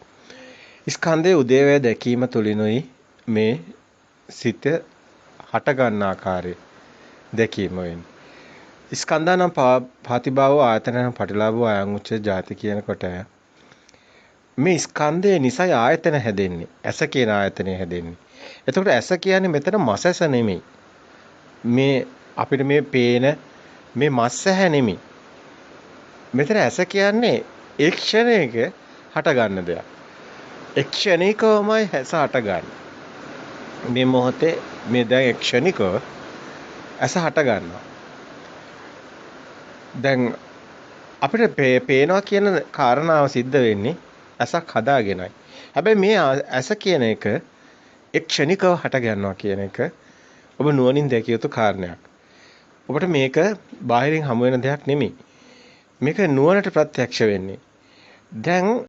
ස්කන්ධයේ උදේවැය දැකීම තුළිනුයි මේ සිත හට ගන්න ආකාරය දැකීම වෙන්නේ. ස්කන්ධානම් පාතිභාවෝ ආයතනනම් පටිලාභෝ අයං උච්චේ ජාති කියනකොට මේ ස්කන්ධය නිසා ආයතන හැදෙන්නේ. ඇස කියන ආයතනය හැදෙන්නේ. එතකොට ඇස කියන්නේ මෙතන මස් ඇස නෙමෙයි. මේ අපිට මේ පේන මේ මස් ඇහැ නෙමෙයි. මෙතන ඇස කියන්නේ ඒ ක්ෂණයක හට ගන්න දෙයක්. ඒ ක්ෂණිකවමයි ඇස හට ගන්න. මේ මොහොතේ මේ දැන් ක්ෂණිකව ඇස හට ගන්නවා. දැන් අපිට පේනවා කියන කාරණාව සිද්ධ වෙන්නේ ඇසක් හදාගෙනයි. හැබැයි මේ ඇස කියන එක ක්ෂණිකව හට ගන්නවා කියන එක ඔබ නුවණින් දැකිය යුතු කාරණයක්. ඔබට මේක බාහිරින් හමු වෙන දෙයක් නෙමෙයි. මේක නුවණට ප්‍රත්‍යක්ෂ වෙන්නේ. දැන්